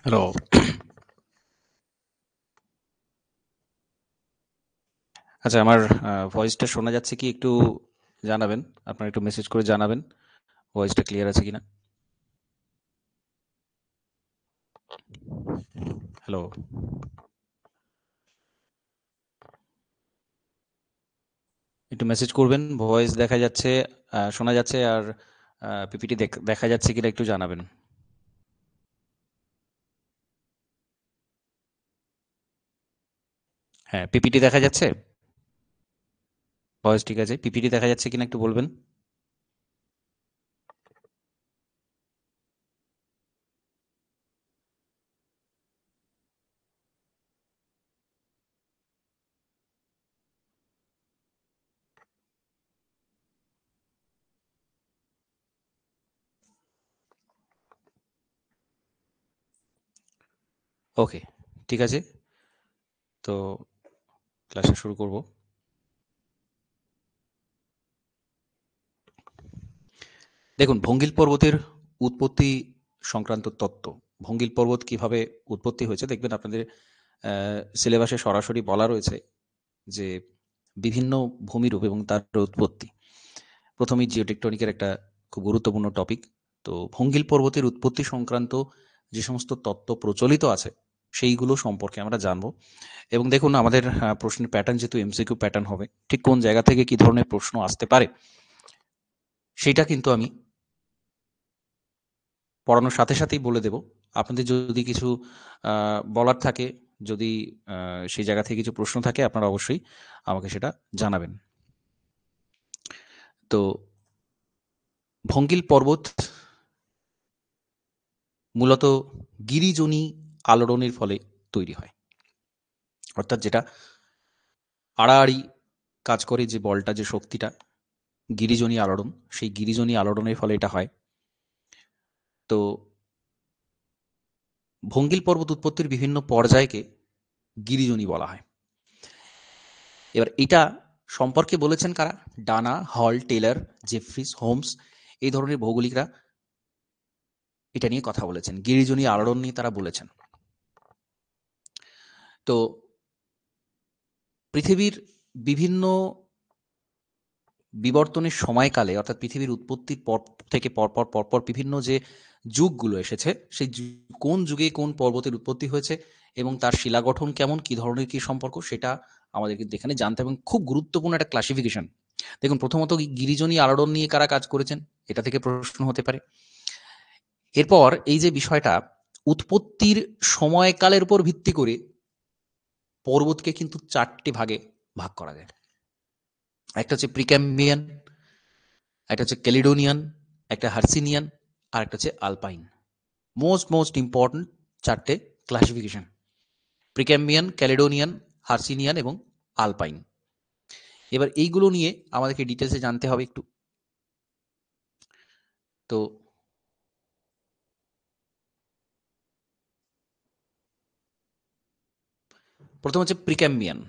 Hello. আচ্ছা, আমার ভয়েসটা শোনা যাচ্ছে কি একটু জানাবেন। আপনারা একটু মেসেজ করে জানাবেন ভয়েসটা ক্লিয়ার আছে কিনা। হ্যালো। একটু মেসেজ করবেন, ভয়েস দেখা যাচ্ছে, শোনা যাচ্ছে, আর পিপিটি দেখা যাচ্ছে কিনা একটু জানাবেন। হ্যাঁ, পিপিটি দেখা যাচ্ছে, ভয়েস ঠিক আছে, পিপিটি দেখা যাচ্ছে কিনা একটু বলবেন। ওকে, ঠিক আছে, তো ক্লাসটা শুরু করব। দেখুন, ভঙ্গিল পর্বতের উৎপত্তি সংক্রান্ত তত্ত্ব। ভঙ্গিল পর্বত কিভাবে উৎপত্তি হয়েছে দেখবেন আপনাদের সিলেবাসে সরাসরি বলা রয়েছে যে বিভিন্ন ভূমিরূপ এবং তার উৎপত্তি। প্রথমেই জিওটেকটনিকের একটা খুব গুরুত্বপূর্ণ টপিক। তো ভঙ্গিল পর্বতের উৎপত্তি সংক্রান্ত যে সমস্ত তত্ত্ব প্রচলিত আছে সেইগুলো সম্পর্কে আমরা জানবো। এবং দেখুন, আমাদের প্রশ্নের প্যাটার্ন যেহেতু এমসিকিউ প্যাটার্ন হবে, ঠিক কোন জায়গা থেকে কি ধরনের প্রশ্ন আসতে পারে সেটা কিন্তু আমি পড়ানোর সাথে সাথেই বলে দেব। আপনাদের যদি কিছু বলার থাকে, যদি সেই জায়গা থেকে কিছু প্রশ্ন থাকে, আপনারা অবশ্যই আমাকে সেটা জানাবেন। তো ভঙ্গিল পর্বত মূলত গিরিজনী আলোড়নের ফলে তৈরি হয়। অর্থাৎ যেটা আড়াআড়ি কাজ করে, যে বলটা, যে শক্তিটা, গিরিজনী আলোড়ন, সেই গিরিজনী আলোড়নের ফলে এটা হয়। তো ভঙ্গিল পর্বত উৎপত্তির বিভিন্ন পর্যায়কে গিরিজনী বলা হয়। এবার এটা সম্পর্কে বলেছেন কারা? ডানা, হল, টেলর, জেফ্রিস, হোমস, এই ধরনের ভৌগোলিকরা এটা নিয়ে কথা বলেছেন, গিরিজনী আলোড়ন নিয়ে তারা বলেছেন। তো পৃথিবীর বিভিন্ন বিবর্তনের সময়কালে, অর্থাৎ পৃথিবীর উৎপত্তির পর থেকে পরপর পরপর বিভিন্ন যে যুগগুলো এসেছে, সেই কোন যুগে কোন পর্বতের উৎপত্তি হয়েছে এবং তার শিলা গঠন কেমন, কি ধরনের কি সম্পর্ক, সেটা আমাদের কিন্তু এখানে জানতে হবে। খুব গুরুত্বপূর্ণ একটা ক্লাসিফিকেশন। দেখুন, প্রথমত গিরিজনী আলোড়ন নিয়ে কারা কাজ করেছেন, এটা থেকে প্রশ্ন হতে পারে। এরপর এই যে বিষয়টা, উৎপত্তির সময়কালের উপর ভিত্তি করে পর্বতকে কিন্তু চারটি ভাগে ভাগ করা যায়। একটা হচ্ছে প্রিক্যাম্বিয়ান, একটা হচ্ছে ক্যালিডোনিয়ান, একটা হার্সিনিয়ান, আর একটা হচ্ছে আলপাইন। মোস্ট ইম্পর্টেন্ট চারটে ক্লাসিফিকেশন। প্রিক্যাম্বিয়ান, ক্যালেডোনিয়ান, হার্সিনিয়ান এবং আলপাইন। এবার এইগুলো নিয়ে আমাদেরকে ডিটেলসে জানতে হবে একটু। তো প্রথম হচ্ছে প্রিক্যাম্বিয়ান।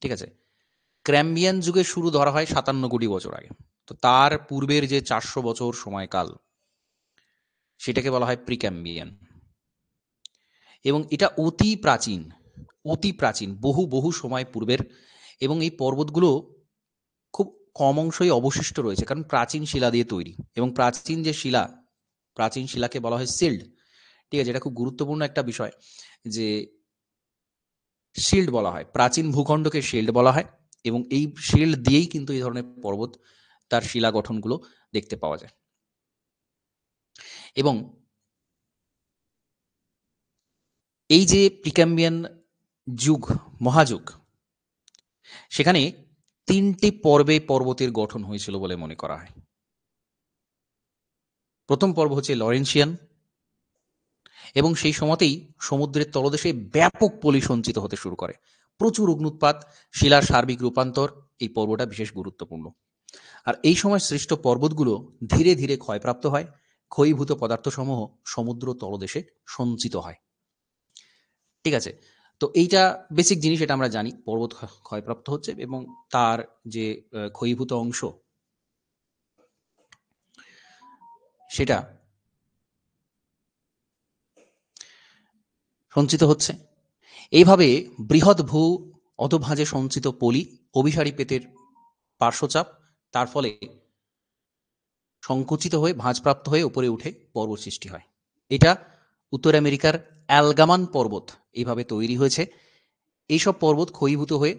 ঠিক আছে, ক্র্যাম্বিয়ান যুগের শুরু ধরা হয় 57 কোটি বছর আগে। তো তার পূর্বের যে 400 বছর সময়কাল, সেটাকে বলা হয় প্রিক্যাম্বিয়ান। এবং এটা অতি প্রাচীন, অতি প্রাচীন, বহু বহু সময় পূর্বের। এবং এই পর্বতগুলো খুব কম অংশই অবশিষ্ট রয়েছে, কারণ প্রাচীন শিলা দিয়ে তৈরি। এবং প্রাচীন যে শিলা, প্রাচীন শিলাকে বলা হয় শিল্ড। ঠিক আছে, এটা খুব গুরুত্বপূর্ণ একটা বিষয় যে শিল্ড বলা হয়, প্রাচীন ভূখণ্ডকে শিল্ড বলা হয়। এবং এই শিল্ড দিয়েই কিন্তু এই ধরনের পর্বত, তার শিলা গঠনগুলো দেখতে পাওয়া যায়। এবং এই যে প্রিক্যাম্বিয়ান যুগ, মহাযুগ, সেখানে 3টি পর্বে পর্বতের গঠন হয়েছিল বলে মনে করা হয়। প্রথম পর্ব হচ্ছে লরেন্সিয়ান, এবং সেই সময়তেই সমুদ্রের তলদেশে ব্যাপক পলি সঞ্চিত হতে শুরু করে। প্রচুর অগ্নুৎপাত, শিলার সার্বিক রূপান্তর, এই পর্বটা বিশেষ গুরুত্বপূর্ণ। আর এই সময় সৃষ্ট পর্বতগুলো ধীরে ধীরে ক্ষয়প্রাপ্ত হয়, ক্ষয়ীভূত পদার্থসমূহ সমুদ্র তলদেশে সঞ্চিত হয়। ঠিক আছে, তো এইটা বেসিক জিনিস, এটা আমরা জানি পর্বত ক্ষয়প্রাপ্ত হচ্ছে এবং তার যে ক্ষয়ীভূত অংশ, সেটা সঞ্চিত হচ্ছে। এইভাবে বৃহৎ ভূ অধোভাঁজে সঞ্চিত পলি, অভিসারী পেতের পার্শ্বচাপ, তার ফলে সংকুচিত হয়ে ভাঁজপ্রাপ্ত হয়ে উপরে উঠে পর্বত সৃষ্টি হয়। এটা উত্তর আমেরিকার অ্যালগামান পর্বত এইভাবে তৈরি হয়েছে। এইসব পর্বত ক্ষয়ীভূত হয়ে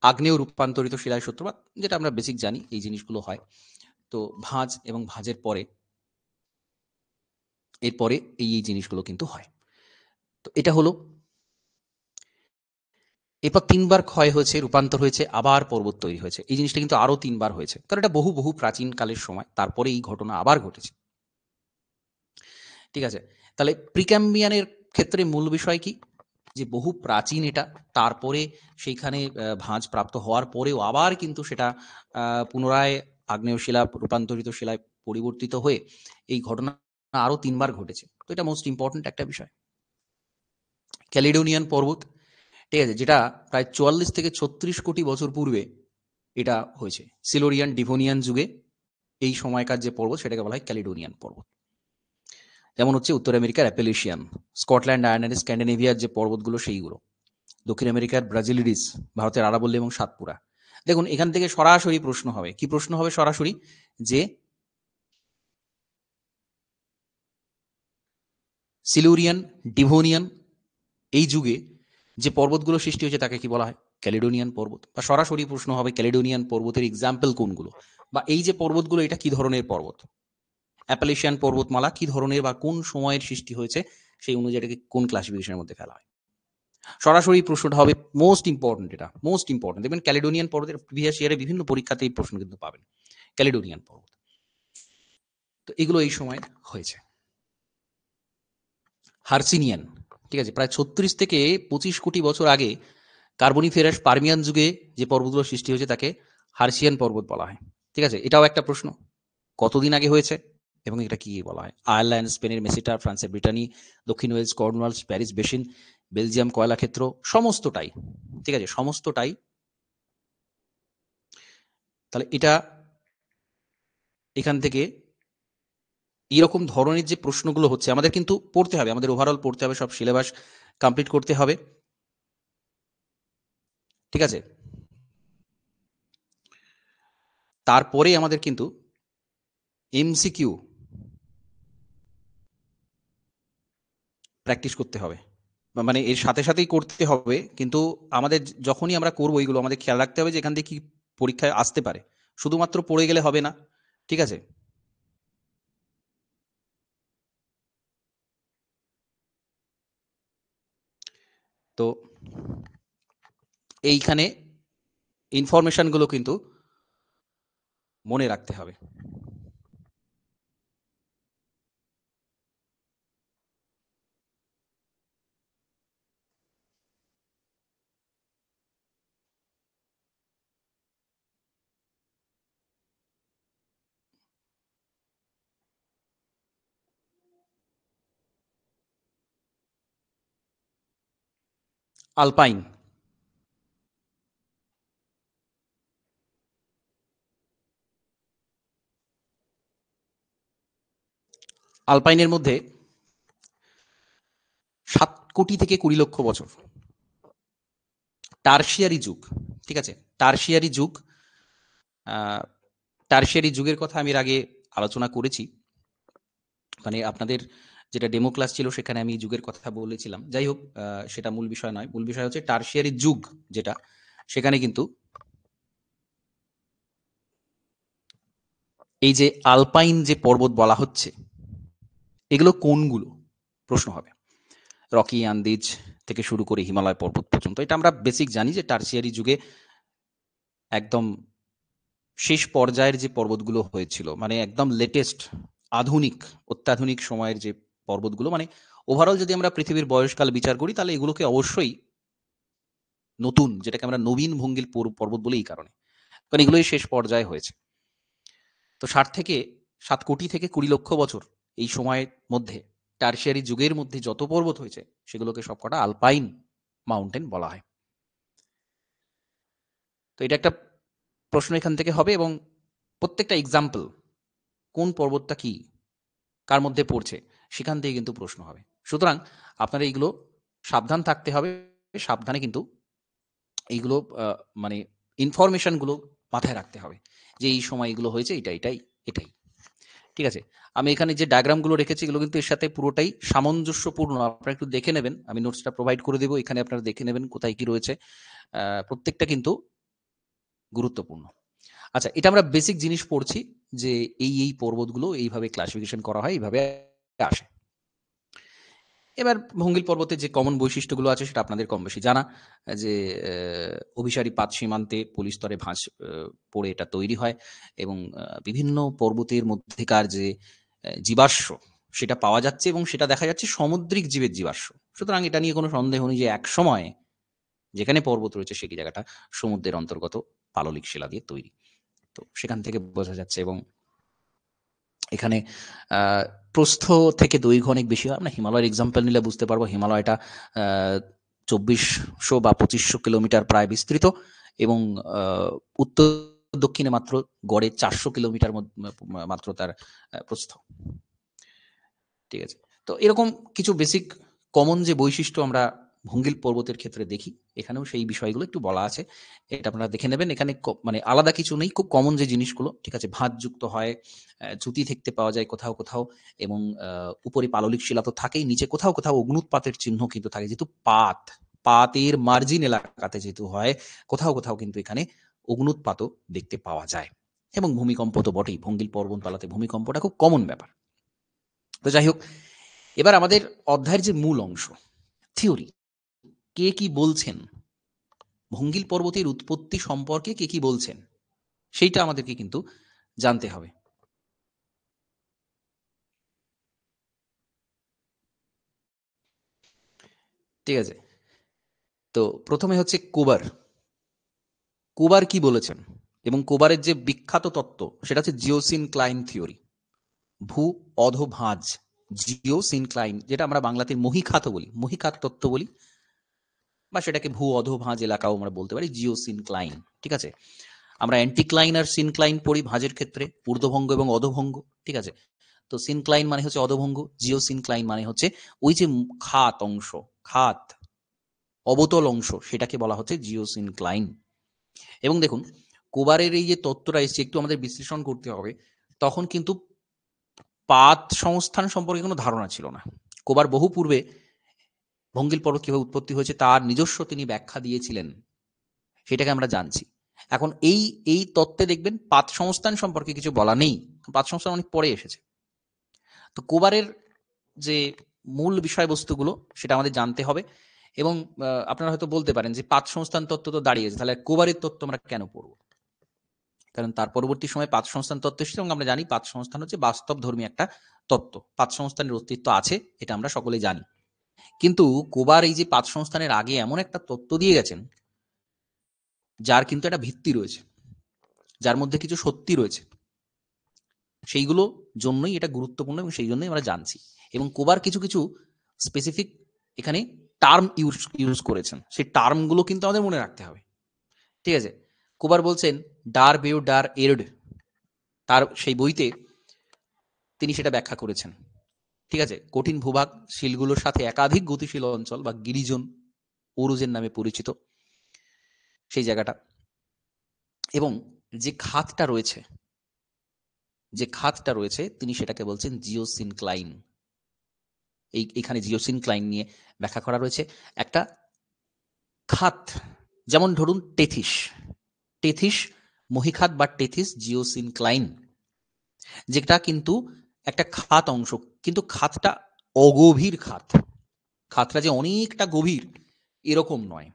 আগ্নেয় রূপান্তরিত শিলায় সূত্রপাত, যেটা আমরা বেসিক জানি এই জিনিসগুলো হয়। তো ভাঁজ এবং ভাঁজের পরে, এরপরে এই জিনিসগুলো কিন্তু হয়। তো এটা হলো। এরপর 3বার ক্ষয় হয়েছে, রূপান্তর হয়েছে, আবার পর্বত তৈরি হয়েছে। এই জিনিসটা কিন্তু আরো 3বার হয়েছে, কারণ এটা বহু বহু প্রাচীন কালের সময়, তারপরে এই ঘটনা আবার ঘটেছে। ঠিক আছে, তাহলে প্রিক্যাম্বিয়ানের ক্ষেত্রে মূল বিষয় কি, যে বহু প্রাচীন এটা, তারপরে সেইখানে ভাঁজ প্রাপ্ত হওয়ার পরেও আবার কিন্তু সেটা পুনরায় আগ্নেয় শিলা রূপান্তরিত শিলায় পরিবর্তিত হয়ে এই ঘটনা আরো 3বার ঘটেছে। তো এটা মোস্ট ইম্পর্টেন্ট একটা বিষয়। ক্যালিডোনিয়ান পর্বত, ঠিক আছে, যেটা প্রায় 44 থেকে 36 কোটি বছর পূর্বে এটা হয়েছে। সিলোরিয়ান ডিভোনিয়ান যুগে এই সময়কার যে পর্বত, সেটাকে বলা হয় ক্যালিডোনিয়ান পর্বত। যেমন হচ্ছে উত্তর আমেরিকার অ্যাপেলেশিয়ান, স্কটল্যান্ড, আয়ারল্যান্ড, স্ক্যান্ডিনেভিয়ার যে পর্বতগুলো সেইগুলো, দক্ষিণ আমেরিকার ব্রাজিলিডিস, ভারতের আরাবল্লী এবং সাতপুরা। দেখুন, এখান থেকে সরাসরি প্রশ্ন হবে, কি প্রশ্ন হবে সরাসরি, যে সিলুরিয়ান, ডিভোনিয়ান এই যুগে যে পর্বতগুলো সৃষ্টি হয়েছে তাকে কি বলা হয়, ক্যালিডোনিয়ান পর্বত। বা সরাসরি প্রশ্ন হবে ক্যালিডোনিয়ান পর্বতের এক্সাম্পল কোনগুলো, বা এই যে পর্বতগুলো এটা কি ধরনের পর্বত, অ্যাপালেশিয়ান পর্বতমালা কি ধরনের বা কোন সময়ের সৃষ্টি হয়েছে, সেই অনুযায়ী এটাকে কোন ক্লাসিফিকেশনের মধ্যে ফেলা হয়। সরাসরি প্রশ্নটা হবে মোস্ট ইম্পর্টেন্ট, এটা মোস্ট ইম্পর্টেন্ট। দেখবেন ক্যালিডোনিয়ান পর্বতের প্রিভিয়াস ইয়ারে বিভিন্ন পরীক্ষাতে এই প্রশ্ন কিন্তু পাবেন, ক্যালিডোনিয়ান পর্বত। তো এগুলো এই সময় হয়েছে। হার্সিনিয়ান, ঠিক আছে, প্রায় 36 থেকে 25 কোটি বছর আগে কার্বনিফেরাস পার্মিয়ান যুগে যে পর্বতগুলো সৃষ্টি হয়েছে তাকে হার্সিয়ান পর্বত বলা হয়। ঠিক আছে, এটাও একটা প্রশ্ন, কতদিন আগে হয়েছে এবং এটা কি বলা হয়। আয়ারল্যান্ড, স্পেনের মেসিটা, ফ্রান্সের ব্রিটানি, দক্ষিণ ওয়েলস, কর্নওয়ালস, প্যারিস বেসিন, বেলজিয়াম কয়লাক্ষেত্র, সমস্তটাই। ঠিক আছে, সমস্তটাই। তাহলে এটা এখান থেকে এরকম ধরনের যে প্রশ্নগুলো হচ্ছে আমাদের কিন্তু পড়তে হবে, আমাদের ওভারঅল পড়তে হবে, সব সিলেবাস কমপ্লিট করতে হবে। ঠিক আছে, তারপরে আমাদের কিন্তু এমসিকিউ প্র্যাকটিস করতে হবে, মানে এর সাথে সাথেই করতে হবে, কিন্তু আমাদের যখনই আমরা করবো এইগুলো আমাদের খেয়াল রাখতে হবে যে এখান থেকে কি পরীক্ষায় আসতে পারে, শুধুমাত্র পড়ে গেলে হবে না। ঠিক আছে, তো এইখানে ইনফরমেশনগুলো কিন্তু মনে রাখতে হবে। আলপাইন। আলপাইনের মধ্যে 7 কোটি থেকে 20 লক্ষ বছর টারশিয়ারি যুগ। ঠিক আছে, টারশিয়ারি যুগ। টারশিয়ারি যুগের কথা আমি এর আগে আলোচনা করেছি, মানে আপনাদের যেটা ডেমো ক্লাস ছিল সেখানে আমি যুগের কথা বলেছিলাম। যাই হোক, সেটা মূল বিষয় নয়। মূল বিষয় হচ্ছে টারশিয়ারি যুগ যেটা, সেখানে কিন্তু এই যে আলপাইন যে পর্বত বলা হচ্ছে, এগুলো কোনগুলো প্রশ্ন হবে। রকি আন্দিজ থেকে শুরু করে হিমালয় পর্বত পর্যন্ত, এটা আমরা বেসিক জানি যে টারশিয়ারি যুগে একদম শেষ পর্যায়ের যে পর্বতগুলো হয়েছিল, মানে একদম লেটেস্ট, আধুনিক, অত্যাধুনিক সময়ের যে পর্বতগুলো, মানে ওভারঅল যদি আমরা পৃথিবীর বয়সকাল বিচার করি তাহলে এগুলোকে অবশ্যই নতুন, যেটাকে আমরা নবীন ভঙ্গিল পর্বত বলি এই কারণে, কারণ এগুলোই শেষ পর্যায়ে হয়েছে। তো 7 কোটি থেকে 20 লক্ষ বছর এই সময়ের মধ্যে টারশিয়ারি যুগের মধ্যে যত পর্বত হয়েছে সেগুলোকে সবকটা আলপাইন মাউন্টেন বলা হয়। তো এটা একটা প্রশ্ন এখান থেকে হবে, এবং প্রত্যেকটা এক্সাম্পল কোন পর্বতটা কি, কার মধ্যে পড়ছে, সেখান থেকে কিন্তু প্রশ্ন হবে। সুতরাং আপনারা এইগুলো সাবধান থাকতে হবে। সাবধানে কিন্তু এইগুলো মানে ইনফরমেশনগুলো মাথায় রাখতে হবে যে এই সময় এগুলো হয়েছে, এটাই। ঠিক আছে, আমি এখানে যে ডায়াগ্রামগুলো রেখেছি এগুলো কিন্তু এর সাথে পুরোটাই সামঞ্জস্যপূর্ণ। আপনারা একটু দেখে নেবেন, আমি নোটসটা প্রোভাইড করে দেবো, এখানে আপনারা দেখে নেবেন কোথায় কি রয়েছে। প্রত্যেকটা কিন্তু গুরুত্বপূর্ণ। আচ্ছা, এটা আমরা বেসিক জিনিস পড়ছি যে এই পর্বতগুলো এইভাবে ক্লাসিফিকেশন করা হয়, এইভাবে আসে। এবার ভঙ্গিল পর্বতের যে কমন বৈশিষ্ট্যগুলো আছে সেটা আপনাদের কম বেশি জানা, যে অভিসারী পাত সীমান্তে পলিস্তরে ভাঁজ পড়ে এটা তৈরি হয়, এবং বিভিন্ন পর্বতের মধ্যেকার যে জীবাশ্ম সেটা পাওয়া যাচ্ছে, এবং সেটা দেখা যাচ্ছে সামুদ্রিক জীবের জীবাশ্ম। সুতরাং এটা নিয়ে কোনো সন্দেহ নেই যে এক সময় যেখানে পর্বত রয়েছে সেই জায়গাটা সমুদ্রের অন্তর্গত পাললিক শিলা দিয়ে তৈরি। তো সেখান থেকে বোঝা যাচ্ছে। এবং এখানে প্রস্থ থেকে দৈর্ঘ্য অনেক বেশি হয়। আমরা হিমালয়ের এক্সাম্পল নিলে বুঝতে পারবো, হিমালয়টা 2400 বা 2500 কিলোমিটার প্রায় বিস্তৃত, এবং উত্তর দক্ষিণে মাত্র গড়ে 400 কিলোমিটার মাত্র তার প্রস্থ। ঠিক আছে, তো এরকম কিছু বেসিক কমন যে বৈশিষ্ট্য আমরা ভঙ্গিল পর্বতের ক্ষেত্রে দেখি, এখানেও সেই বিষয়গুলো একটু বলা আছে, এটা আপনারা দেখে নেবেন। এখানে মানে আলাদা কিছু নেই, খুব কমন যে জিনিসগুলো, ঠিক আছে, ভাঁজযুক্ত হয়, চ্যুতি দেখতে পাওয়া যায় কোথাও কোথাও, এবং উপরে পাললিক শিলা তো থাকেই, নিচে কোথাও কোথাও অগ্নুৎপাতের চিহ্ন কিন্তু থাকে, যেহেতু পাতের মার্জিন এলাকাতে যেহেতু হয়, কোথাও কোথাও কিন্তু এখানে অগ্নুৎপাতও দেখতে পাওয়া যায়, এবং ভূমিকম্প তো বটেই, ভঙ্গিল পর্বতমালাতে ভূমিকম্পটা খুব কমন ব্যাপার। তো যাই হোক, এবার আমাদের অধ্যায়ের যে মূল অংশ, থিওরি, কে কি বলছেন, ভঙ্গিল পর্বতের উৎপত্তি সম্পর্কে কে কি বলছেন, সেইটা আমাদেরকে কিন্তু জানতে হবে। ঠিক আছে, তো প্রথমে হচ্ছে কোবার। কোবার কি বলেছেন, এবং কোবারের যে বিখ্যাত তত্ত্ব সেটা হচ্ছে জিওসিনক্লাইন থিওরি, ভূ অধোভাঁজ, জিওসিনক্লাইন, যেটা আমরা বাংলাতে মহিখাত বলি, মহিখাত তত্ত্ব বলি, বা সেটাকে ভূ অধোভাঁজ এলাকাও আমরা বলতে পারি, জিওসিনক্লাইন। ঠিক আছে, আমরা অ্যান্টিক্লাইন আর সিনক্লাইন পড়ি ভাঁজের ক্ষেত্রে, ঊর্ধ্বভঙ্গ এবং অধোভঙ্গ। ঠিক আছে, তো সিনক্লাইন মানে হচ্ছে অধোভঙ্গ, জিও সিনক্লাইন মানে হচ্ছে ওই যে খাত অংশ, খাত অবতল অংশ, সেটাকে বলা হচ্ছে জিও সিনক্লাইন। এবং দেখুন, কোবারের এই যে তত্ত্বটা এসছে, একটু আমাদের বিশ্লেষণ করতে হবে। তখন কিন্তু পাত সংস্থান সম্পর্কে কোনো ধারণা ছিল না। কোবার বহু পূর্বে ভঙ্গিল পর্বত কিভাবে উৎপত্তি হয়েছে তার নিজস্ব তিনি ব্যাখ্যা দিয়েছিলেন, সেটাকে আমরা জানছি। এখন এই এই তত্ত্বে দেখবেন পাত সংস্থান সম্পর্কে কিছু বলা নেই, পাত সংস্থান অনেক পরে এসেছে। তো কোবারের যে মূল বিষয়বস্তুগুলো সেটা আমাদের জানতে হবে। এবং আপনারা হয়তো বলতে পারেন যে পাত সংস্থান তত্ত্ব তো দাঁড়িয়েছে, তাহলে কোবারের তত্ত্ব আমরা কেন পড়বো? কারণ তার পরবর্তী সময় পাত সংস্থান তত্ত্ব এসেছে, এবং আমরা জানি পাত সংস্থান হচ্ছে বাস্তব ধর্মী একটা তত্ত্ব, পাত সংস্থানের অস্তিত্ব আছে, এটা আমরা সকলে জানি। কিন্তু কোবার এই যে পাত সংস্থানের আগে এমন একটা তত্ত্ব দিয়ে গেছেন যার কিন্তু একটা ভিত্তি রয়েছে, যার মধ্যে কিছু সত্যি রয়েছে, সেইগুলো জন্যই এটা গুরুত্বপূর্ণ, এবং সেই জন্যই আমরা জানছি। এবং কোবার কিছু কিছু স্পেসিফিক এখানে টার্ম ইউজ করেছেন, সেই টার্মগুলো কিন্তু আমাদের মনে রাখতে হবে। ঠিক আছে, কোবার বলছেন ডার বেউ ডার এরড, তার সেই বইতে তিনি সেটা ব্যাখ্যা করেছেন। ঠিক আছে, কঠিন ভূভাগ শিলগুলোর সাথে একাধিক গতিশীল অঞ্চল বা গিরিজন, ওরুজের নামে পরিচিত সেই জায়গাটা, এবং যে খাতটা রয়েছে তিনি সেটাকে বলছেন জিওসিনক্লাইন। এইখানে জিওসিনক্লাইন নিয়ে ব্যাখ্যা করা রয়েছে। একটা খাত, যেমন ধরুন টেথিস মহিখাত বা টেথিস জিওসিনক্লাইন, যেটা কিন্তু একটা খাত অংশ, কিন্তু খাতটা অগভীর খাতটা যে অনেকটা গভীর এরকম নয়।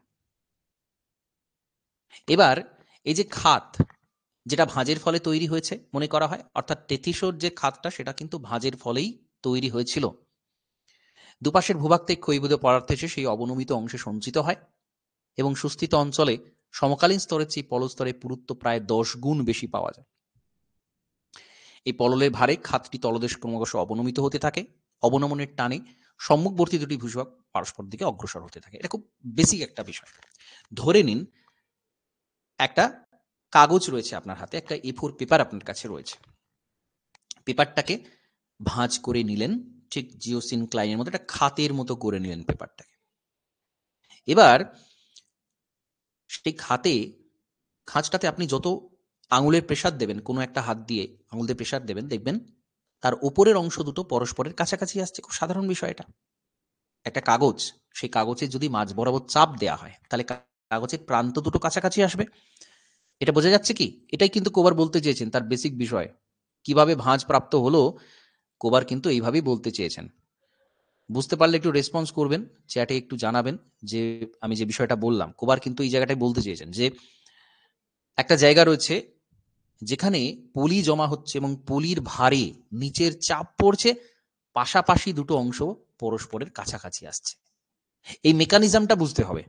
এবার এই যে খাত, যেটা ভাঁজের ফলে তৈরি হয়েছে মনে করা হয়, অর্থাৎ টেথিসোর যে খাতটা সেটা কিন্তু ভাঁজের ফলেই তৈরি হয়েছিল। দুপাশের ভূভাগ থেকে ক্ষয়ীভূত পদার্থ এসে সেই অবনমিত অংশে সঞ্চিত হয় এবং সুস্থিত অঞ্চলে সমকালীন স্তরের চেয়ে পলস্তরে পুরুত্ব প্রায় 10 গুণ বেশি পাওয়া যায়। এই পললের ভারে খাতটি তলদেশ ক্রমশ অবনমিত হতে থাকে। অবনমনের টানে সম্মুখবর্তী দুটি ভূভাগ পরস্পর দিকে অগ্রসর হতে থাকে। এটা খুব বেসিক একটা বিষয়। ধরে নিন একটা কাগজ রয়েছে আপনার হাতে, একটা A4 পেপার আপনার কাছে রয়েছে, পেপারটাকে ভাঁজ করে নিলেন, ঠিক জিওসিনক্লাইনের মতো একটা খাতের মতো করে নিলেন পেপারটাকে। এবার সেই খাঁজটাতে আপনি যত আঙুলের প্রেসার দেবেন, কোনো একটা হাত দিয়ে আঙুল দিয়ে প্রেসার দেবেন, দেখবেন তার উপরের অংশ দুটো পরস্পরের কাছাকাছি আসছে। খুব সাধারণ বিষয় এটা। একটা কাগজ, সেই কাগজে যদি মাঝ বরাবর চাপ দেওয়া হয় তাহলে কাগজের প্রান্ত দুটো কাছাকাছি আসবে। এটা বোঝা যাচ্ছে কি? এটাই কিন্তু কোবার বলতে চেয়েছেন, তার বেসিক বিষয়। কিভাবে ভাঁজ প্রাপ্ত হলো কোবার কিন্তু এইভাবেই বলতে চেয়েছেন। বুঝতে পারলে একটু রেসপন্স করবেন, চ্যাটে একটু জানাবেন যে আমি যে বিষয়টা বললাম। কোবার কিন্তু এই জায়গাটাই বলতে চেয়েছেন যে একটা জায়গা রয়েছে যেখানে পলি জমা হচ্ছে এবং পলির ভারে নিচের চাপ পড়ছে, পাশাপাশি দুটো অংশ পরস্পরের কাছাকাছি আসছে। এই মেকানিজমটা বুঝতে হবে।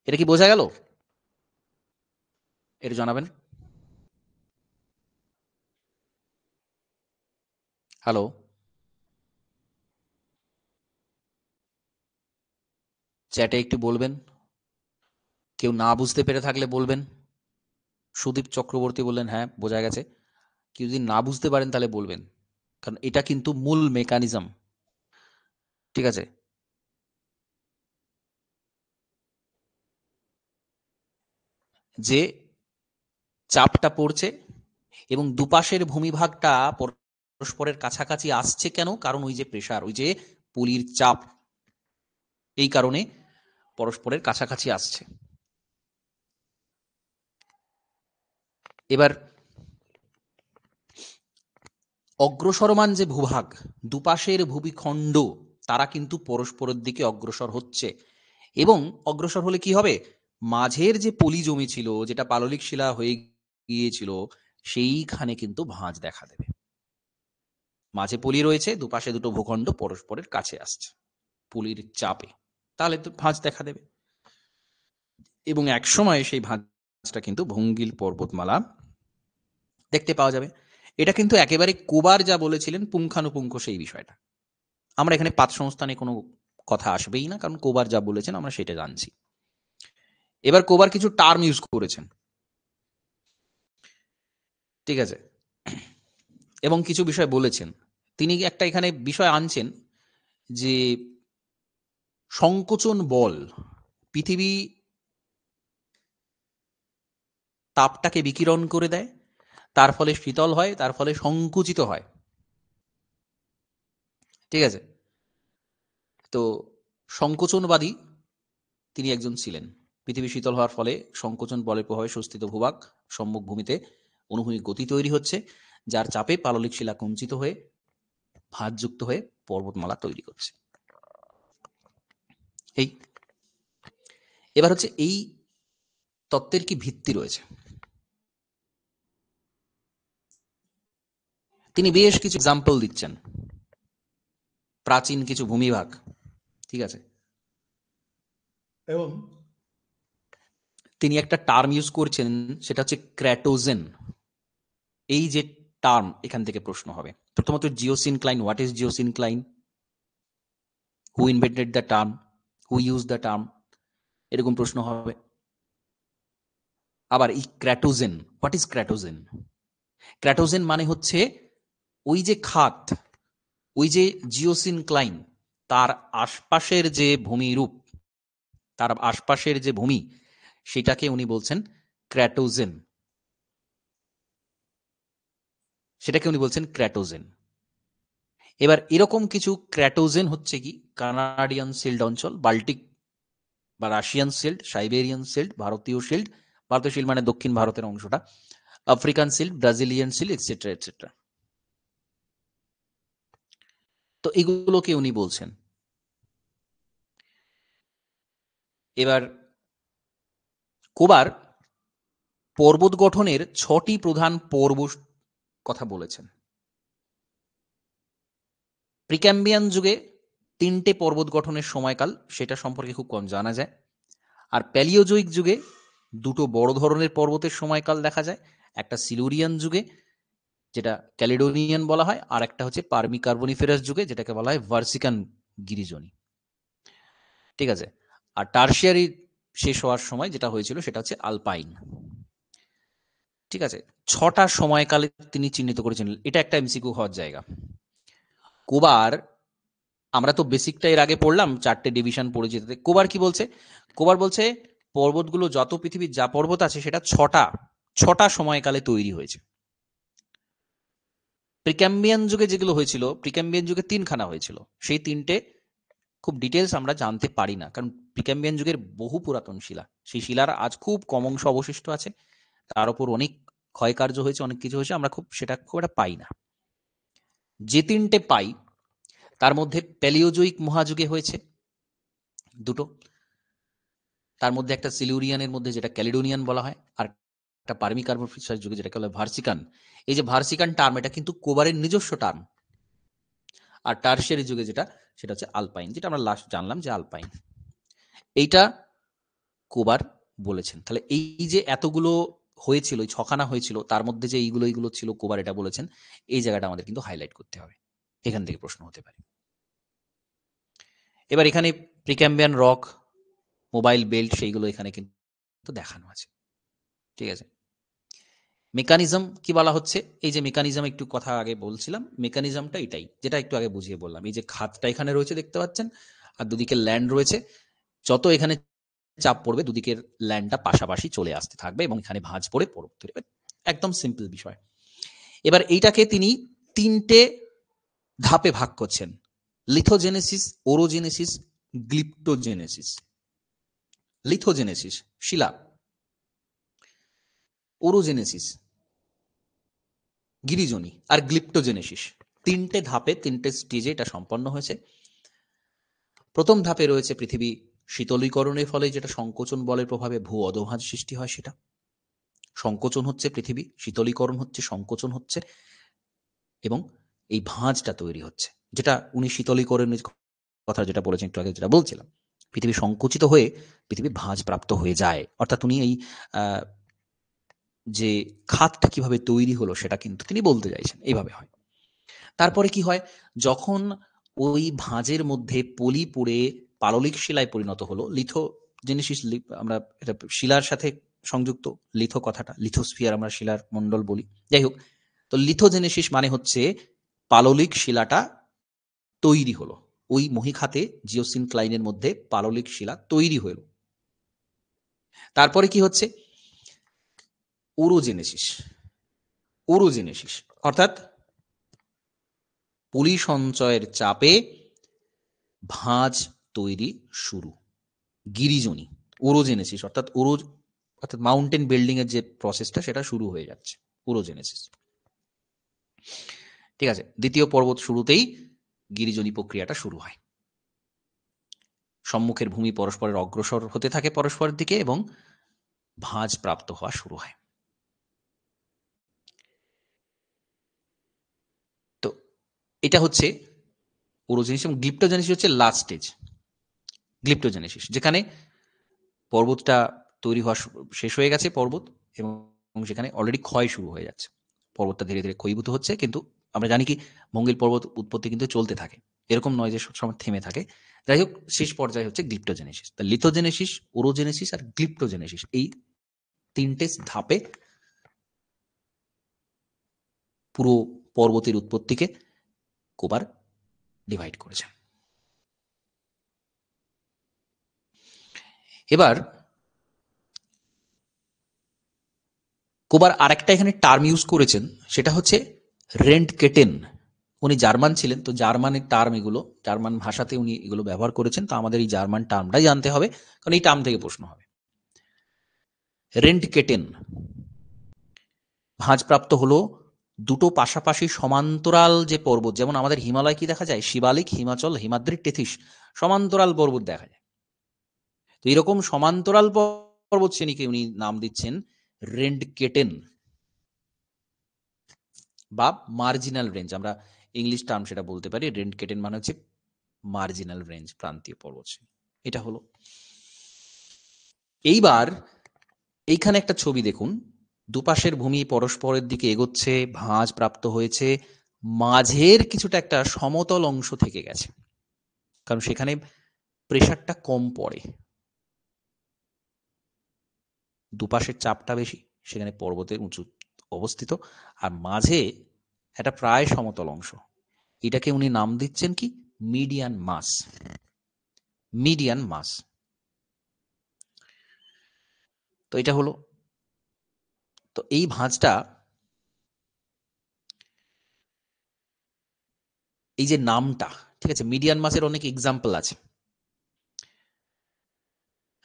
এটা কি বোঝা গেল? এটা জানাবেন। হ্যালো, চ্যাটে একটু বলবেন। কেউ না বুঝতে পেরে থাকলে বলবেন। সুদীপ চক্রবর্তী বললেন হ্যাঁ বোঝা গেছে। কেউ যদি না বুঝতে পারেন তাহলে বলবেন, কারণ এটা কিন্তু মূল মেকানিজম। ঠিক আছে, যে চাপটা পড়ছে এবং দুপাশের ভূমিভাগটা পরস্পরের কাছাকাছি আসছে কেন? কারণ ওই যে প্রেসার, ওই যে পলির চাপ, এই কারণে পরস্পরের কাছাকাছি আসছে। এবার অগ্রসরমান যে ভূভাগ, দুপাশের ভূমিখণ্ড, তারা কিন্তু পরস্পরের দিকে অগ্রসর হচ্ছে। এবং অগ্রসর হলে কি হবে? মাঝের যে পলি জমি ছিল, যেটা পাললিক শিলা হয়ে গিয়েছিল, সেইখানে কিন্তু ভাঁজ দেখা দেবে। মাঝে পলি রয়েছে, দুপাশে দুটো ভূখণ্ড পরস্পরের কাছে আসছে পলির চাপে, তাহলে তো ভাঁজ দেখা দেবে। এবং এক সময় সেই ভাঁজটা কিন্তু ভঙ্গিল পর্বতমালা দেখতে পাওয়া যাবে। এটা কিন্তু একেবারে কোবার যা বলেছিলেন পুঙ্খানুপুঙ্খ সেই বিষয়টা। আমরা এখানে পাত সংস্থানে কোনো কথা আসবেই না, কারণ কোবার যা বলেছেন আমরা সেটা জানছি। এবার কোবার কিছু টার্ম ইউজ করেছেন, ঠিক আছে, এবং কিছু বিষয় বলেছেন। তিনি একটা এখানে বিষয় আনছেন যে সংকোচন বল, পৃথিবী তাপটাকে বিকিরণ করে দেয়, তার ফলে শীতল হয়, তার ফলে সংকুচিত হয়। ঠিক আছে, তো সংকোচনবাদী তিনি একজন ছিলেন। পৃথিবী শীতল হওয়ার ফলে সংকোচন বলের প্রভাবে সুস্থিত ভূভাগ সম্মুখ ভূমিতে অনুভূমিক গতি তৈরি হচ্ছে, যার চাপে পাললিক শিলা কুঞ্চিত হয়ে ভাঁজযুক্ত হয়ে পর্বতমালা তৈরি করছে। এই এবার হচ্ছে এই তত্ত্বের কি ভিত্তি রয়েছে? তিনি বেশ কিছু এক্সাম্পল দিচ্ছেন, প্রাচীন কিছু ভূমিভাগ, ঠিক আছে, এবং তিনি একটা টার্ম ইউজ করছেন, সেটা হচ্ছে ক্র্যাটোজেন। এই যে টার্ম, এখান থেকে প্রশ্ন হবে। প্রথমত geosyncline, what is geosyncline? Who invented the term? Who use the term, এরকম প্রশ্ন হবে। আবার এই ক্র্যাটোজেন, হোয়াট ইজ ক্র্যাটোজেন? ক্র্যাটোজেন মানে হচ্ছে ওই যে খাত, ওই যে জিওসিনক্লাইন, তার আশপাশের যে ভূমিরূপ, তার আশপাশের যে ভূমি, সেটাকে উনি বলছেন ক্র্যাটোজেন, সেটাকে উনি বলছেন ক্র্যাটোজেন। এবার এরকম কিছু ক্র্যাটোজেন হচ্ছে কি কানাডিয়ান সিল্ড অঞ্চল, বাল্টিক বা রাশিয়ান সিল্ড, সাইবেরিয়ান সিল্ড, ভারতীয় শিল্ড, ভারতীয় শিল্ড মানে দক্ষিণ ভারতের অংশটা, African shield, Brazilian shield, etcetera etcetera. তো এগুলোকে উনি বলছেন। এবার কোবার পর্বত গঠনের 6টি প্রধান পর্ব কথা বলেছেন। প্রিক্যাম্বিয়ান যুগে 3টে পর্বত গঠনের সময়কাল, সেটা সম্পর্কে খুব কম জানা যায়। আর প্যালিওজোইক যুগে 2টো বড় ধরনের পর্বতের সময়কাল দেখা যায়, একটা সিলুরিয়ান যুগে যেটা ক্যালিডোনিয়ান বলা হয়, আর একটা হচ্ছে পার্মি কার্বনিফেরাস যুগে যেটাকে বলা হয় ভার্সিকান গিরিজনি। ঠিক আছে। আর টার্সিয়ারি শেষ হওয়ার সময় যেটা হয়েছিল সেটা হচ্ছে আলপাইন। ঠিক আছে। 6টা সময়কালে তিনি চিহ্নিত করেছেন। এটা একটা এমসিকিউ হওয়ার জায়গা। কোবার, আমরা তো বেসিকটা এর আগে পড়লাম, 4টে ডিভিশন পড়ে যেতে। কোবার কি বলছে? কোবার বলছে পর্বতগুলো যত পৃথিবীর যা পর্বত আছে সেটা 6টা সময়কালে তৈরি হয়েছে। প্রিক্যাম্বিয়ান যুগে যেগুলো হয়েছিল, প্রিক্যাম্বিয়ান যুগে 3খানা হয়েছিল, সেই 3টে খুব ডিটেলস আমরা জানতে পারি না, কারণ প্রিক্যাম্বিয়ান যুগের বহু পুরাতন শিলা, সেই শিলার আজ খুব কম অংশ অবশিষ্ট আছে, তার উপর অনেক ক্ষয়কার্য হয়েছে, অনেক কিছু হয়েছে, আমরা সেটা খুব একটা পাই না। যে 3টে পাই তার মধ্যে প্যালিওজোইক মহাযুগে হয়েছে 2টো, তার মধ্যে একটা সিলুরিয়ানের মধ্যে যেটা ক্যালিডোনিয়ান বলা হয়, আর একটা পার্মি কার্বনিফেরাস যুগে যেটাকে বলা হয় ভার্সিকান। এই যে ভার্সিকান টার্ম, এটা কিন্তু কোবারের নিজস্ব টার্ম। আর টার্সিয়ারি যুগে যেটা, সেটা হচ্ছে আলপাইন, যেটা আমরা লাস্ট জানলাম যে আলপাইন। এইটা কোবার বলেছেন। তাহলে এই যে এতগুলো হয়েছিল, এই 6খানা হয়েছিল, তার মধ্যে যে এইগুলো ছিল, কোবার এটা বলেছেন। এই জায়গাটা আমাদের কিন্তু হাইলাইট করতে হবে, এখান থেকে প্রশ্ন হতে পারে। এবার এখানে প্রিক্যাম্বিয়ান রক, মোবাইল বেল্ট, সেইগুলো এখানে কিন্তু দেখানো আছে। ঠিক আছে। মেকানিজম কি বলা হচ্ছে? এই যে মেকানিজম একটু কথা আগে বলছিলাম, মেকানিজমটা এটাই, যেটা একটু আগে বুঝিয়ে বললাম। এই যে খাতটা এখানে রয়েছে দেখতে পাচ্ছেন, আর দুদিকে ল্যান্ড রয়েছে, যত এখানে চাপ পড়বে দুদিকের ল্যান্ডটা পাশাপাশি চলে আসতে থাকবে এবং এখানে ভাঁজ পড়ে পর্বত তৈরি হবে। একদম সিম্পল বিষয়। এবার এইটাকে তিনি 3টে ধাপে ভাগ করছেন: লিথোজেনেসিস, ওরোজেনেসিস, গ্লিপ্টোজেনেসিস। লিথোজেনেসিস শিলা, ওরোজেনেসিস গিরিজনি, আর গ্লিপ্টোজেনেসিস, 3টে ধাপে 3টে স্টেজে এটা সম্পন্ন হয়েছে। প্রথম ধাপে রয়েছে পৃথিবী শীতলীকরণের ফলে যেটা সংকোচন বলের প্রভাবে ভূ অধোভাঁজ সৃষ্টি হয়, সেটা সংকোচন হচ্ছে, পৃথিবী শীতলীকরণ হচ্ছে, সংকোচন হচ্ছে, এবং এই ভাঁজটা তৈরি হচ্ছে, যেটা উনি শীতলীকরণের কথা যেটা বলেছেন একটু আগে, যেটা বলছিলাম, পৃথিবী সংকুচিত হয়ে পৃথিবী ভাঁজ প্রাপ্ত হয়ে যায়। অর্থাৎ উনি এই যে খাতটা কিভাবে তৈরি হলো সেটা কিন্তু তিনি বলতে চাইছেন, এইভাবে হয়। তারপরে কি হয়, যখন ওই ভাঁজের মধ্যে পলি পড়ে পাললিক শিলায় পরিণত হলো, লিথোজেনেসিস, আমরা এটা শিলার সাথে সংযুক্ত, লিথো কথাটা, লিথোস্ফিয়ার আমরা শিলার মন্ডল বলি, যাই হোক। তো লিথোজেনেসিস মানে হচ্ছে পাললিক শিলাটা তৈরি হলো, ওই মহীখাতে জিওসিনক্লাইনের মধ্যে পাললিক শিলা তৈরি হলো। তারপরে কি হচ্ছে, ওরোজেনেসিস। ওরোজেনেসিস অর্থাৎ পলি সঞ্চয়ের চাপে ভাঁজ তৈরি শুরু, গিরিজনি। ওরোজেনেসিস অর্থাৎ অর্থাৎ মাউন্টেন বিল্ডিং এর যে প্রসেসটা সেটা শুরু হয়ে যাচ্ছে, ওরোজেনেসিস। ঠিক আছে। দ্বিতীয় পর্বত শুরুতেই গিরিজনি প্রক্রিয়াটা শুরু হয়, সম্মুখের ভূমি পরস্পরের অগ্রসর হতে থাকে পরস্পরের দিকে এবং ভাঁজ প্রাপ্ত হওয়া শুরু হয়। তো এটা হচ্ছে ওরোজেনেসিস, এবং গ্লিপ্টোজেনেসিস হচ্ছে লাস্ট স্টেজ। গ্লিপ্টোজেনেসিস যেখানে পর্বতটা তৈরি হওয়া শেষ হয়ে গেছে, পর্বত, এবং সেখানে অলরেডি ক্ষয় শুরু হয়ে যাচ্ছে, পর্বতটা ধীরে ধীরে ক্ষয়ীভূত হচ্ছে। কিন্তু আমরা জানি কি, ভঙ্গিল পর্বত উৎপত্তি কিন্তু চলতে থাকে, এরকম নয় যে সবসময় থেমে থাকে, যাই হোক, শেষ পর্যায়ে হচ্ছে গ্লিপ্টোজেনেসিস। তা লিথোজেনেসিস, ওরোজেনেসিস আর গ্লিপ্টোজেনেসিস, এই তিনটে ধাপে পুরো পর্বতের উৎপত্তিকে কোবার ডিভাইড করেছেন। এবার কোবার আরেকটা এখানে টার্ম ইউজ করেছেন, সেটা হচ্ছে রেন্টকেটেন। উনি জার্মান ছিলেন, তো জার্মানের টার্ম এগুলো, জার্মান ভাষাতে উনি এগুলো ব্যবহার করেছেন। তো আমাদের এই জার্মান টার্মটাই জানতে হবে, কারণ এই টার্ম থেকে প্রশ্ন হবে। রেন্টকেটেন ভাঁজপ্রাপ্ত হলো দুটো পাশাপাশি সমান্তরাল যে পর্বত, যেমন আমাদের হিমালয় কি দেখা যায়, শিবালিক, হিমাচল, হিমাদ্রি, টেথিস, সমান্তরাল পর্বত দেখা যায়। তো এরকম সমান্তরাল পর্বত শ্রেণীকে উনি নাম দিচ্ছেন রেন্টকেটেন বা মার্জিনাল রেঞ্জ। আমরা ইংলিশ টার্ম সেটা বলতে পারি। রেন্টকেটেন মানে হচ্ছে মার্জিনাল রেঞ্জ, প্রান্তীয় পর্বত শ্রেণী। এটা হলো। এইবার এইখানে একটা ছবি দেখুন, দুপাশের ভূমি পরস্পরের দিকে এগোচ্ছে, ভাঁজ প্রাপ্ত হয়েছে, মাঝের কিছুটা একটা সমতল অংশ থেকে গেছে, কারণ সেখানে প্রেসারটা কম পড়ে, দুপাশের চাপটা বেশি, সেখানে পর্বতের উঁচু অবস্থিত, আর মাঝে একটা প্রায় সমতল অংশ। এটাকে উনি নাম দিচ্ছেন কি, মিডিয়ান মাস। মিডিয়ান মাস। তো এটা হলো। তো এই ভাঁজটা, এই যে নামটা, ঠিক আছে, মিডিয়ান মাসের অনেক এক্সাম্পল আছে।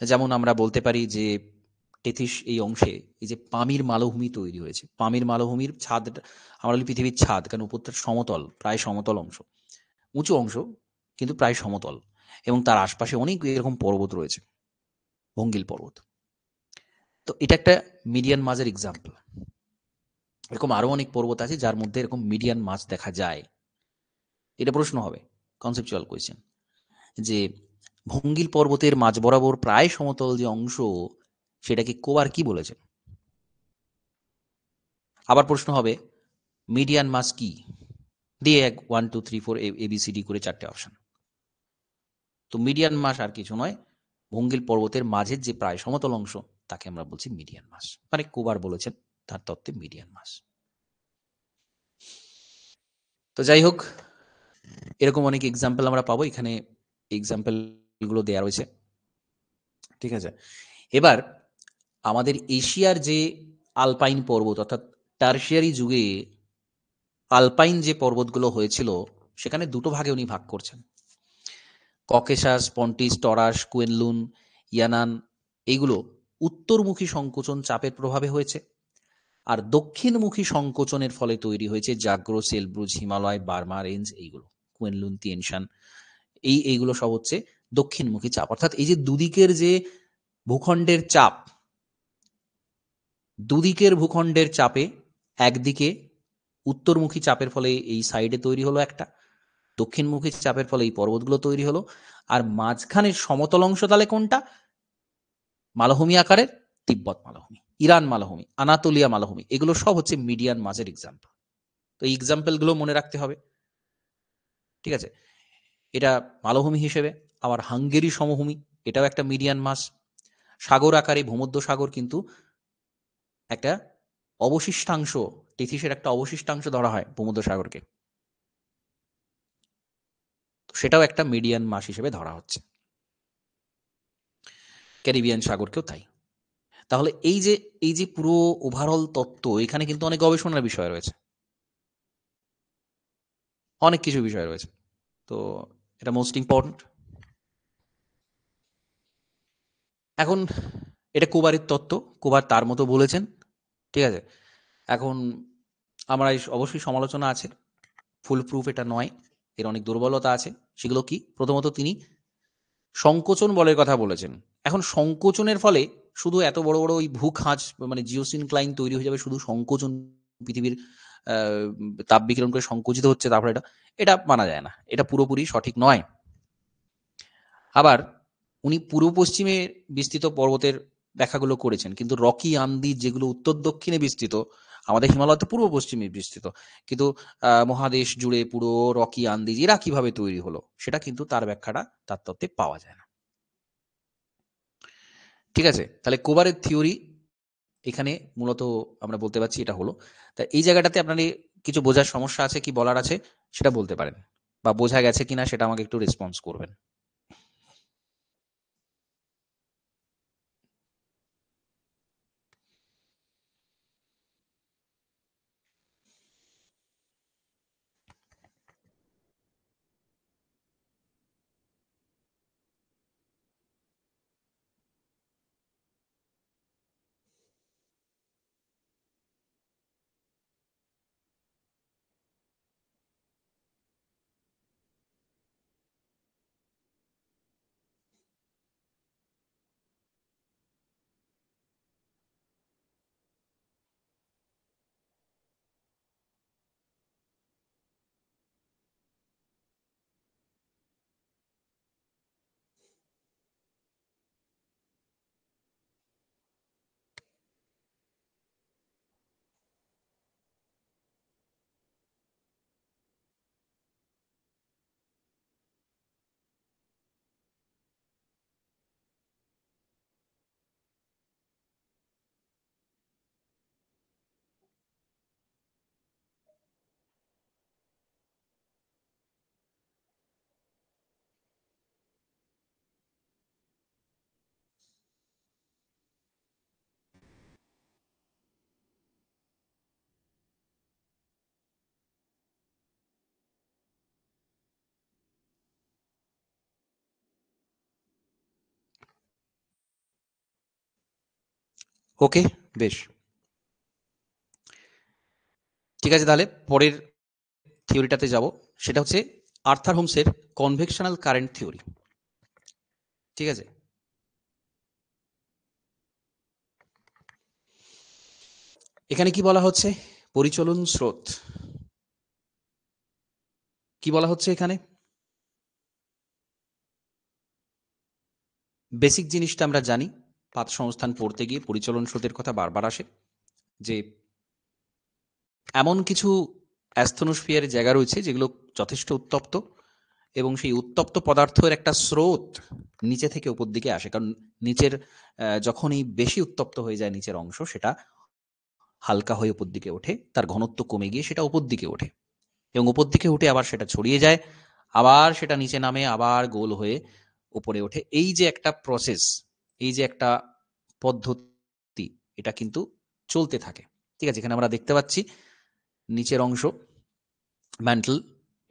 যেমন আমরা বলতে পারি যে টেথিস এই অংশে এই যে পামির মালভূমি তৈরি হয়েছে। পামির মালভূমির ছাদ, আমরা বলি পৃথিবীর ছাদ, কারণ উপরটা সমতল, প্রায় সমতল অংশ, উঁচু অংশ কিন্তু প্রায় সমতল, এবং তার আশপাশে অনেক এরকম পর্বত রয়েছে, ভঙ্গিল পর্বত। তো এটা একটা মিডিয়ান মাসের এক্সাম্পল। এরকম আরো অনেক পর্বত আছে যার মধ্যে এরকম মিডিয়ান মাস দেখা যায়। এটা প্রশ্ন হবে, কনসেপচুয়াল কোয়েশ্চেন, যে ভঙ্গিল পর্বতের মাঝ বরাবর প্রায় সমতল যে অংশ, সেটাকে কোবার কি বলেছেন? আবার প্রশ্ন হবে, মিডিয়ান মাস কি, দিয়ে 1 2 3 4 ABCD করে 4টে অপশন। তো মিডিয়ান মাস আর কিছু নয়, ভঙ্গিল পর্বতের মাঝের যে প্রায় সমতল অংশ, তাকে আমরা বলছি মিডিয়ান মাস। মানে কোবার বলেছেন তার তত্ত্বে মিডিয়ান মাস। তো যাই হোক, এরকম অনেক এক্সাম্পল আমরা পাবো, এখানে এক্সাম্পল গুলো দেওয়া রয়েছে, ঠিক আছে। এবার আমাদের এশিয়ার যে আলপাইন পর্বত, অর্থাৎ টারশিয়ারি যুগে আলপাইন যে পর্বতগুলো হয়েছিল, সেখানে দুটো ভাগে উনি ভাগ করছেন। ককেশাস, পন্টিস, টরাস, কুয়েনলুন, ইয়ানান, এইগুলো উত্তরমুখী সংকোচন চাপের প্রভাবে হয়েছে, আর দক্ষিণমুখী সংকোচনের ফলে তৈরি হয়েছে Zagros, Elbrus, Himalaya, Burma range, এইগুলো কুয়েনলুন, তিয়েনশান, এইগুলো সব হচ্ছে দক্ষিণমুখী চাপ। অর্থাৎ এই যে দুদিকের যে ভূখণ্ডের চাপ, দুদিকের ভূখণ্ডের চাপে একদিকে উত্তরমুখী চাপের ফলে এই সাইডে তৈরি হলো একটা, দক্ষিণমুখী চাপের ফলে এই পর্বতগুলো তৈরি হলো, আর মাঝখানের সমতল অংশ তাহলে কোনটা, মালভূমি আকারের তিব্বত মালভূমি, ইরান মালভূমি, আনাতোলিয়া মালভূমি, এগুলো সব হচ্ছে মিডিয়ান মাসের এক্সাম্পল। তো এই এক্সাম্পল গুলো মনে রাখতে হবে, ঠিক আছে। এটা মালভূমি হিসেবে। আবার হাঙ্গেরি সমভূমি, এটাও একটা মিডিয়ান মাস। সাগর আকারে ভূমধ্য সাগর কিন্তু একটা অবশিষ্টাংশ, টেথিসের একটা অবশিষ্টাংশ ধরা হয় ভূমধ্য সাগরকে, সেটাও একটা মিডিয়ান মাস হিসেবে ধরা হচ্ছে। ক্যারিবিয়ান সাগরকেও তাই। তাহলে এই যে পুরো ওভারঅল তত্ত্ব, এখানে কিন্তু অনেক গবেষণার বিষয় রয়েছে, অনেক কিছু বিষয় রয়েছে। তো এটা মোস্ট ইম্পর্টেন্ট। এখন এটা কোবারের তত্ত্ব, কোবার তার মতো বলেছেন, ঠিক আছে। এখন আমরা অবশ্যই সমালোচনা আছে, ফুল প্রুফ এটা নয়, এর অনেক দুর্বলতা আছে। সেগুলো কি? প্রথমত তিনি সংকোচন বলের কথা বলেছেন। এখন সংকোচনের ফলে শুধু এত বড় বড় ওই ভূখাঁজ, মানে জিওসিনক্লাইন তৈরি হয়ে যাবে শুধু সংকোচন, পৃথিবীর তাপ বিকিরণ করে সংকুচিত হচ্ছে, তারপরে এটা এটা মানা যায় না, এটা পুরোপুরি সঠিক নয়। আবার উনি পূর্ব পশ্চিমে বিস্তৃত পর্বতের ব্যাখ্যাগুলো করেছেন, কিন্তু রকি আন্দি যেগুলো উত্তর দক্ষিণে বিস্তৃত, আমাদের হিমালয় তো পূর্ব পশ্চিমে বিস্তৃত, কিন্তু মহাদেশ জুড়ে পুরো রকি আন্দিজ এরা কিভাবে তৈরি হলো সেটা কিন্তু তার ব্যাখ্যাটা তার তত্ত্বে পাওয়া যায় না। ঠিক আছে, তাহলে কোবারের থিওরি এখানে মূলত আমরা বলতে পারছি এটা হলো। তা এই জায়গাটাতে আপনার কিছু বোঝার সমস্যা আছে কি বলার আছে সেটা বলতে পারেন, বা বোঝা গেছে কিনা সেটা আমাকে একটু রেসপন্স করবেন। ওকে, বেশ, ঠিক আছে, তাহলে পরের থিওরিটাতে যাব। সেটা হচ্ছে আর্থার হোমসের কনভেকশনাল কারেন্ট থিওরি। ঠিক আছে, এখানে কি বলা হচ্ছে, পরিচলন স্রোত কি বলা হচ্ছে এখানে, বেসিক জিনিসটা আমরা জানি, পাত সংস্থান পড়তে গিয়ে পরিচলন স্রোতের কথা বারবার আসে, যে এমন কিছু অ্যাস্থনোস্ফিয়ারের জায়গা রয়েছে যেগুলো যথেষ্ট উত্তপ্ত, এবং সেই উত্তপ্ত পদার্থের একটা স্রোত নিচে থেকে উপর দিকে আসে, কারণ নিচের যখনই বেশি উত্তপ্ত হয়ে যায় নিচের অংশ, সেটা হালকা হয়ে উপর দিকে ওঠে, তার ঘনত্ব কমে গিয়ে সেটা উপর দিকে ওঠে, এবং উপর দিকে উঠে আবার সেটা ছড়িয়ে যায়, আবার সেটা নিচে নামে, আবার গোল হয়ে উপরে ওঠে। এই যে একটা প্রসেস, এই যে একটা পদ্ধতি, এটা কিন্তু চলতে থাকে। ঠিক আছে, এখানে আমরা দেখতে পাচ্ছি নিচের অংশ ম্যান্টল,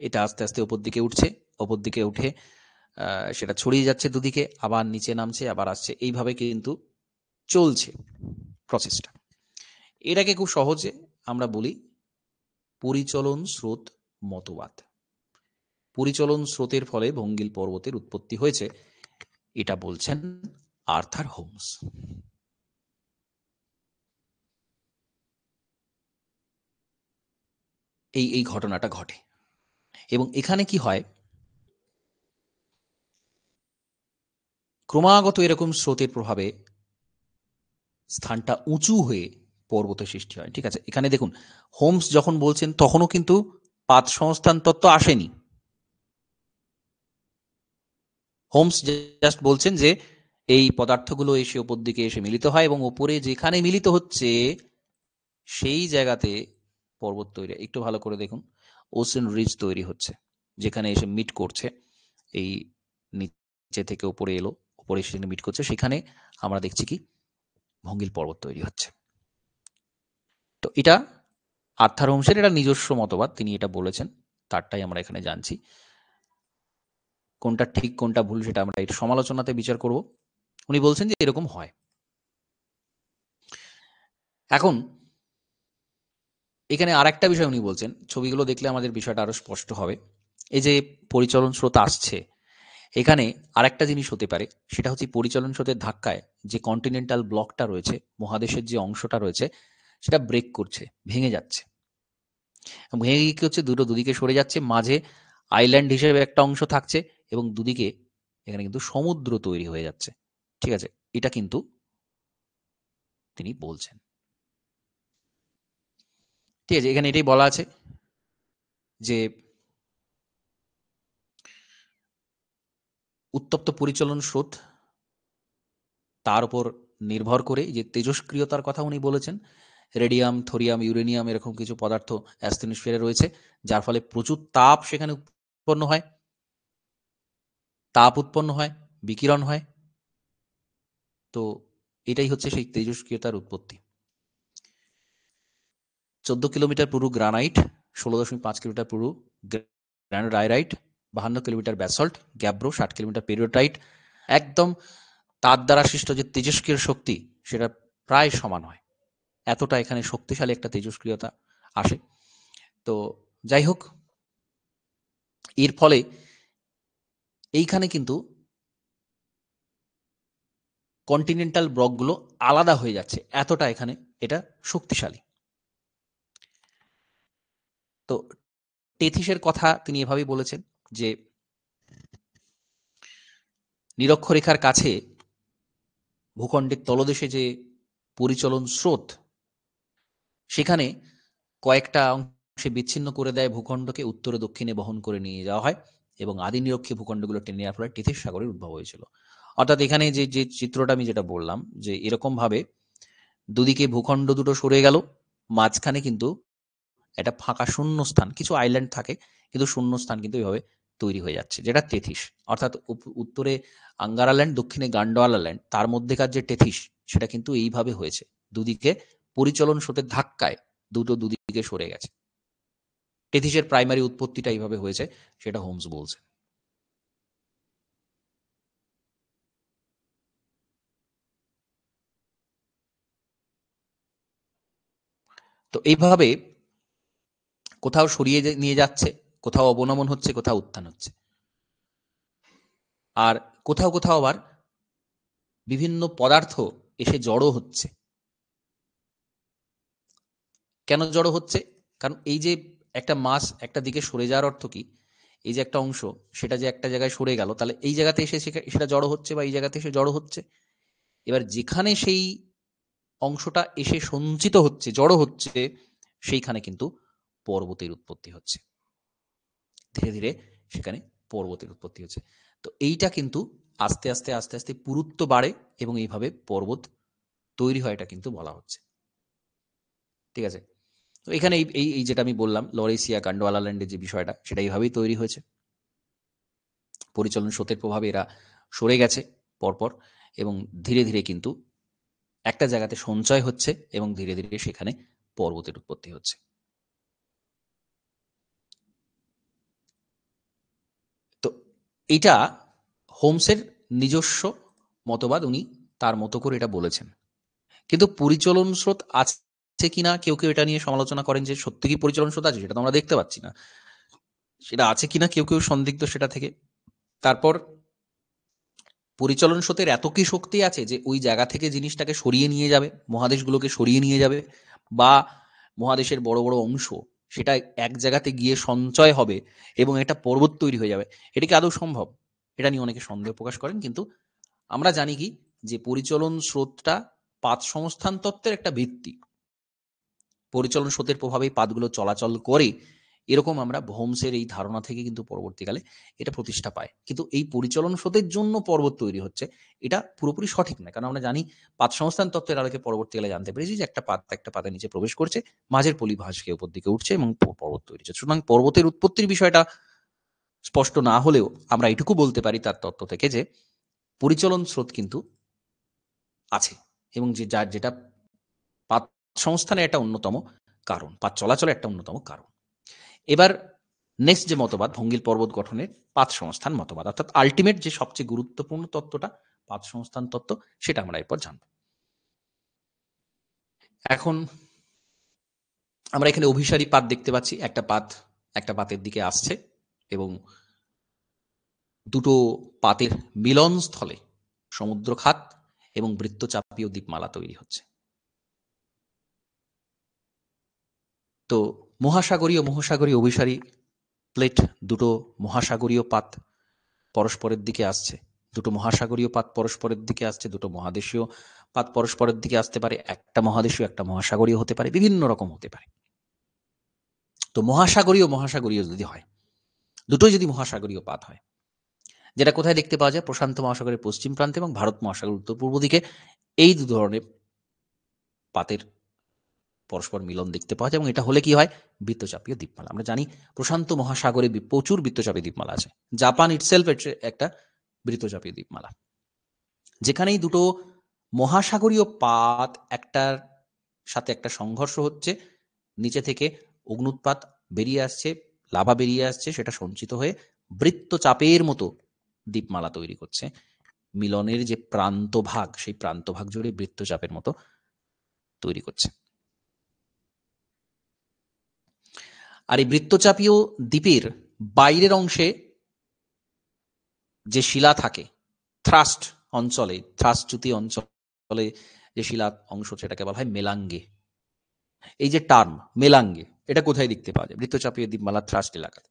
এটা আস্তে আস্তে উপর দিকে উঠছে, উপর দিকে উঠে সেটা ছড়িয়ে যাচ্ছে দুদিকে, আবার নিচে নামছে, আবার আসছে, এইভাবে কিন্তু চলছে প্রসেসটা। এটাকে খুব সহজে আমরা বলি পরিচলন স্রোত মতবাদ। পরিচলন স্রোতের ফলে ভঙ্গিল পর্বতের উৎপত্তি হয়েছে, এটা বলছেন আর্থার হোমস। এই এই ঘটনাটা ঘটে, এবং এখানে কি হয়, ক্রমাগত এরকম স্রোতের প্রভাবে স্থানটা উঁচু হয়ে পর্বতের সৃষ্টি হয়। ঠিক আছে, এখানে দেখুন হোমস যখন বলছেন তখনও কিন্তু পাত সংস্থান তত্ত্ব আসেনি। হোমস জাস্ট বলছেন যে এই পদার্থগুলো এসে উপর দিকে এসে মিলিত হয়, এবং উপরে যেখানে মিলিত হচ্ছে সেই জায়গাতে পর্বত তৈরি। একটু ভালো করে দেখুন, ওসেন রিজ তৈরি হচ্ছে, যেখানে এসে মিট করছে, এই নিচে থেকে উপরে এলো, উপরে এসে মিট করছে, সেখানে আমরা দেখছি কি ভঙ্গিল পর্বত তৈরি হচ্ছে। তো এটা আর্থার হোমসের এটা নিজস্ব মতবাদ, তিনি এটা বলেছেন, তারটাই আমরা এখানে জানছি। কোনটা ঠিক কোনটা ভুল সেটা আমরা এর সমালোচনাতে বিচার করব। উনি বলছেন যে এরকম হয়। এখন এখানে আরেকটা বিষয় উনি বলছেন, ছবিগুলো দেখলে আমাদের বিষয়টা আরো স্পষ্ট হবে। এই যে পরিচলন স্রোত আসছে, এখানে আরেকটা জিনিস হতে পারে, সেটা হচ্ছে পরিচলন স্রোতের ধাক্কায় যে কন্টিনেন্টাল ব্লকটা রয়েছে, মহাদেশের যে অংশটা রয়েছে, সেটা ব্রেক করছে, ভেঙে যাচ্ছে। ভেঙে গিয়ে কি হচ্ছে, দুদিকে সরে যাচ্ছে, মাঝে আইল্যান্ড হিসেবে একটা অংশ থাকছে, এবং দুদিকে এখানে কিন্তু সমুদ্র তৈরি হয়ে যাচ্ছে। ঠিক আছে, এটা কিন্তু তিনি বলছেন। ঠিক আছে, এখানে এটাই বলা আছে যে উত্তপ্ত পরিচলন স্রোত তার উপর নির্ভর করে যে তেজস্ক্রিয়তার কথা উনি বলেছেন, রেডিয়াম, থোরিয়াম, ইউরেনিয়াম এরকম কিছু পদার্থ অ্যাস্থেনোস্ফিয়ারে রয়েছে, যার ফলে প্রচুর তাপ সেখানে উৎপন্ন হয়, বিকিরণ হয়। তো এটাই হচ্ছে সেই তেজস্ক্রিয়তার উৎপত্তি। 14 কিলোমিটার পুরু গ্রানাইট, 16.5 কিলোমিটার পুরু granite, 52 kilometre basalt, gabbro, 60 kilometre peridotite, একদম তার দ্বারা সৃষ্ট যে তেজস্ক্রিয় শক্তি সেটা প্রায় সমান হয়, এতটা এখানে শক্তিশালী একটা তেজস্ক্রিয়তা আসে। তো যাই হোক, এর ফলে এইখানে কিন্তু কন্টিনেন্টাল ব্লকগুলো আলাদা হয়ে যাচ্ছে, এতটা এখানে এটা শক্তিশালী। তো টেথিসের কথা তিনি এভাবেই বলেছেন যে নিরক্ষরেখার কাছে ভূখণ্ডের তলদেশে যে পরিচলন স্রোত, সেখানে কয়েকটা অংশে বিচ্ছিন্ন করে দেয় ভূখণ্ডকে, উত্তরে দক্ষিণে বহন করে নিয়ে যাওয়া হয় এবং আদি নিরক্ষীয় ভূখণ্ডগুলো টেনে নেওয়ার ফলে টেথিস সাগরের উদ্ভব হয়েছিল। অর্থাৎ এখানে যে যে চিত্রটা আমি যেটা বললাম, যে এরকম ভাবে দুদিকে ভূখণ্ড দুটো সরে গেল, মাঝখানে কিন্তু একটা ফাঁকা শূন্যস্থান, কিছু আইল্যান্ড থাকে কিন্তু শূন্যস্থান কিন্তু এভাবে তৈরি হয়ে যাচ্ছে, যেটা টেথিস। অর্থাৎ উত্তরে আঙ্গারা ল্যান্ড, দক্ষিণে গান্ডোয়ালা ল্যান্ড, তার মধ্যেকার যে টেথিস সেটা কিন্তু এইভাবে হয়েছে, দুদিকে পরিচলন স্রোতের ধাক্কায় দুদিকে সরে গেছে। টেথিসের প্রাইমারি উৎপত্তিটা এইভাবে হয়েছে, সেটা হোমস বলছে। তো এইভাবে কোথাও সরিয়ে নিয়ে যাচ্ছে, কোথাও অবনমন হচ্ছে, কোথাও উত্থান হচ্ছে, আর কোথাও কোথাও আবার বিভিন্ন পদার্থ এসে জড়ো হচ্ছে। কেন জড়ো হচ্ছে? কারণ এই যে একটা মাস একটা দিকে সরে যাওয়ার অর্থ কি, এই যে একটা অংশ সেটা যে একটা জায়গায় সরে গেল, তাহলে এই জায়গাতে এসে সেটা জড়ো হচ্ছে বা এই জায়গাতে এসে জড়ো হচ্ছে। এবার যেখানে সেই অংশটা এসে সঞ্চিত হচ্ছে, জড়ো হচ্ছে, সেইখানে কিন্তু পর্বতের উৎপত্তি হচ্ছে, ধীরে ধীরে সেখানে পর্বতের উৎপত্তি হচ্ছে। তো এইটা কিন্তু আস্তে আস্তে আস্তে আস্তে পুরুত্ব বাড়ে এবং এইভাবে পর্বত তৈরি হয়, এটা কিন্তু বলা হচ্ছে। ঠিক আছে, তো এখানে এই যেটা আমি বললাম লরেসিয়া গান্ডোয়ালা ল্যান্ডের যে বিষয়টা, সেটা এইভাবেই তৈরি হয়েছে। পরিচলন স্রোতের প্রভাবে এরা সরে গেছে পরপর এবং ধীরে ধীরে কিন্তু একটা জায়গাতে সঞ্চয় হচ্ছে এবং ধীরে ধীরে সেখানে পর্বতের উৎপত্তি হচ্ছে। তো এটা হোমসের নিজস্ব মতবাদ, উনি তার মতো করে এটা বলেছেন। কিন্তু পরিচলন স্রোত আছে কিনা কেউ কেউ এটা নিয়ে সমালোচনা করেন যে সত্যি কি পরিচলন স্রোত আছে, সেটা তো আমরা দেখতে পাচ্ছি না, সেটা আছে কিনা কেউ কেউ সন্দিগ্ধ সেটা থেকে। তারপর পরিচলন স্রোতের এত কি শক্তি আছে যে ওই জায়গা থেকে জিনিসটাকে সরিয়ে নিয়ে যাবে, মহাদেশগুলোকে সরিয়ে নিয়ে যাবে, বা মহাদেশের বড় বড় অংশ সেটা এক জায়গাতে গিয়ে সঞ্চয় হবে এবং একটা পর্বত তৈরি হয়ে যাবে? এটা কি আদৌ সম্ভব? এটা নিয়ে অনেকে সন্দেহ প্রকাশ করেন। কিন্তু আমরা জানি কি, যে পরিচলন স্রোতটা পাত সংস্থান তত্ত্বের একটা ভিত্তি। পরিচলন স্রোতের প্রভাবেই পাতগুলো চলাচল করে, এরকম আমরা হোমসের এই ধারণা থেকে কিন্তু পরবর্তীকালে এটা প্রতিষ্ঠা পায়। কিন্তু এই পরিচলন স্রোতের জন্য পর্বত তৈরি হচ্ছে, এটা পুরোপুরি সঠিক নয়। কারণ আমরা জানি পাত সংস্থান তত্ত্বের আলোকে পরবর্তীকালে জানতে পেরেছি যে একটা পাত একটা পাতের নিচে প্রবেশ করছে, মাঝের পলি ভাঁজকে উপর দিকে উঠছে এবং পর্বত তৈরি হচ্ছে। সুতরাং পর্বতের উৎপত্তির বিষয়টা স্পষ্ট না হলেও আমরা এটুকু বলতে পারি তার তত্ত্ব থেকে যে পরিচলন স্রোত কিন্তু আছে এবং যে যার যেটা পাত সংস্থানের একটা অন্যতম কারণ, পাত চলাচলের একটা অন্যতম কারণ। এবার নেক্সট যে মতবাদ, ভঙ্গিল পর্বত গঠনের পাত সংস্থান মতবাদ, অর্থাৎ আলটিমেট যে সবচেয়ে গুরুত্বপূর্ণ তত্ত্বটা পাত সংস্থান তত্ত্ব, সেটা আমরা এরপর জানব। এখন আমরা এখানে অভিসারী পাত দেখতে পাচ্ছি, একটা পাতের দিকে আসছে এবং দুটো পাতের মিলনস্থলে সমুদ্র খাত এবং বৃত্তচাপীয় দ্বীপমালা তৈরি হচ্ছে। তো মহাসাগরীয় অভিসারী প্লেট, দুটো মহাসাগরীয় পাত পরস্পরের দিকে আসছে, দুটো মহাসাগরীয় পাত পরস্পরের দিকে আসছে, দুটো মহাদেশীয় পাত পরস্পরের দিকে আসতে পারে, একটা মহাদেশীয় একটা মহাসাগরীয় হতে পারে, বিভিন্ন রকম হতে পারে। তো মহাসাগরীয় মহাসাগরীয় যদি হয়, দুটোই যদি মহাসাগরীয় পাত হয়, যেটা কোথায় দেখতে পাওয়া যায়? প্রশান্ত মহাসাগরের পশ্চিম প্রান্তে এবং ভারত মহাসাগরের উত্তর পূর্ব দিকে এই দু ধরনের পাতের পরস্পর মিলন দেখতে পাওয়া যায়, এবং এটা হলে কি হয়? বৃত্তচাপীয় দ্বীপমালা। আমরা জানি প্রশান্ত মহাসাগরে প্রচুর বৃত্তচাপী দ্বীপমালা আছে। জাপান ইটসেলফ একটা বৃত্তচাপীয় দ্বীপমালা। যেখানেই দুটো মহাসাগরীয় পাত একটার সাথে একটা সংঘর্ষ হচ্ছে, নিচে থেকে অগ্নুৎপাত বেরিয়ে আসছে, লাভা বেরিয়ে আসছে, সেটা সঞ্চিত হয়ে বৃত্তচাপের মতো দ্বীপমালা তৈরি করছে। মিলনের যে প্রান্তভাগ, সেই প্রান্তভাগ জুড়ে বৃত্তচাপের মতো তৈরি করছে। আর এই বৃত্তচাপীয় দ্বীপের বাইরের অংশে যে শিলা থাকে, থ্রাস্ট অঞ্চলে, থ্রাস্টচ্যুতি অঞ্চলে যে শিলা অংশ, সেটাকে বলা হয় মেলাঙ্গে। এই যে টার্ম মেলাঙ্গে, এটা কোথায় দেখতে পাওয়া যায়? বৃত্তচাপীয় দ্বীপমালা থ্রাস্ট এলাকাতে।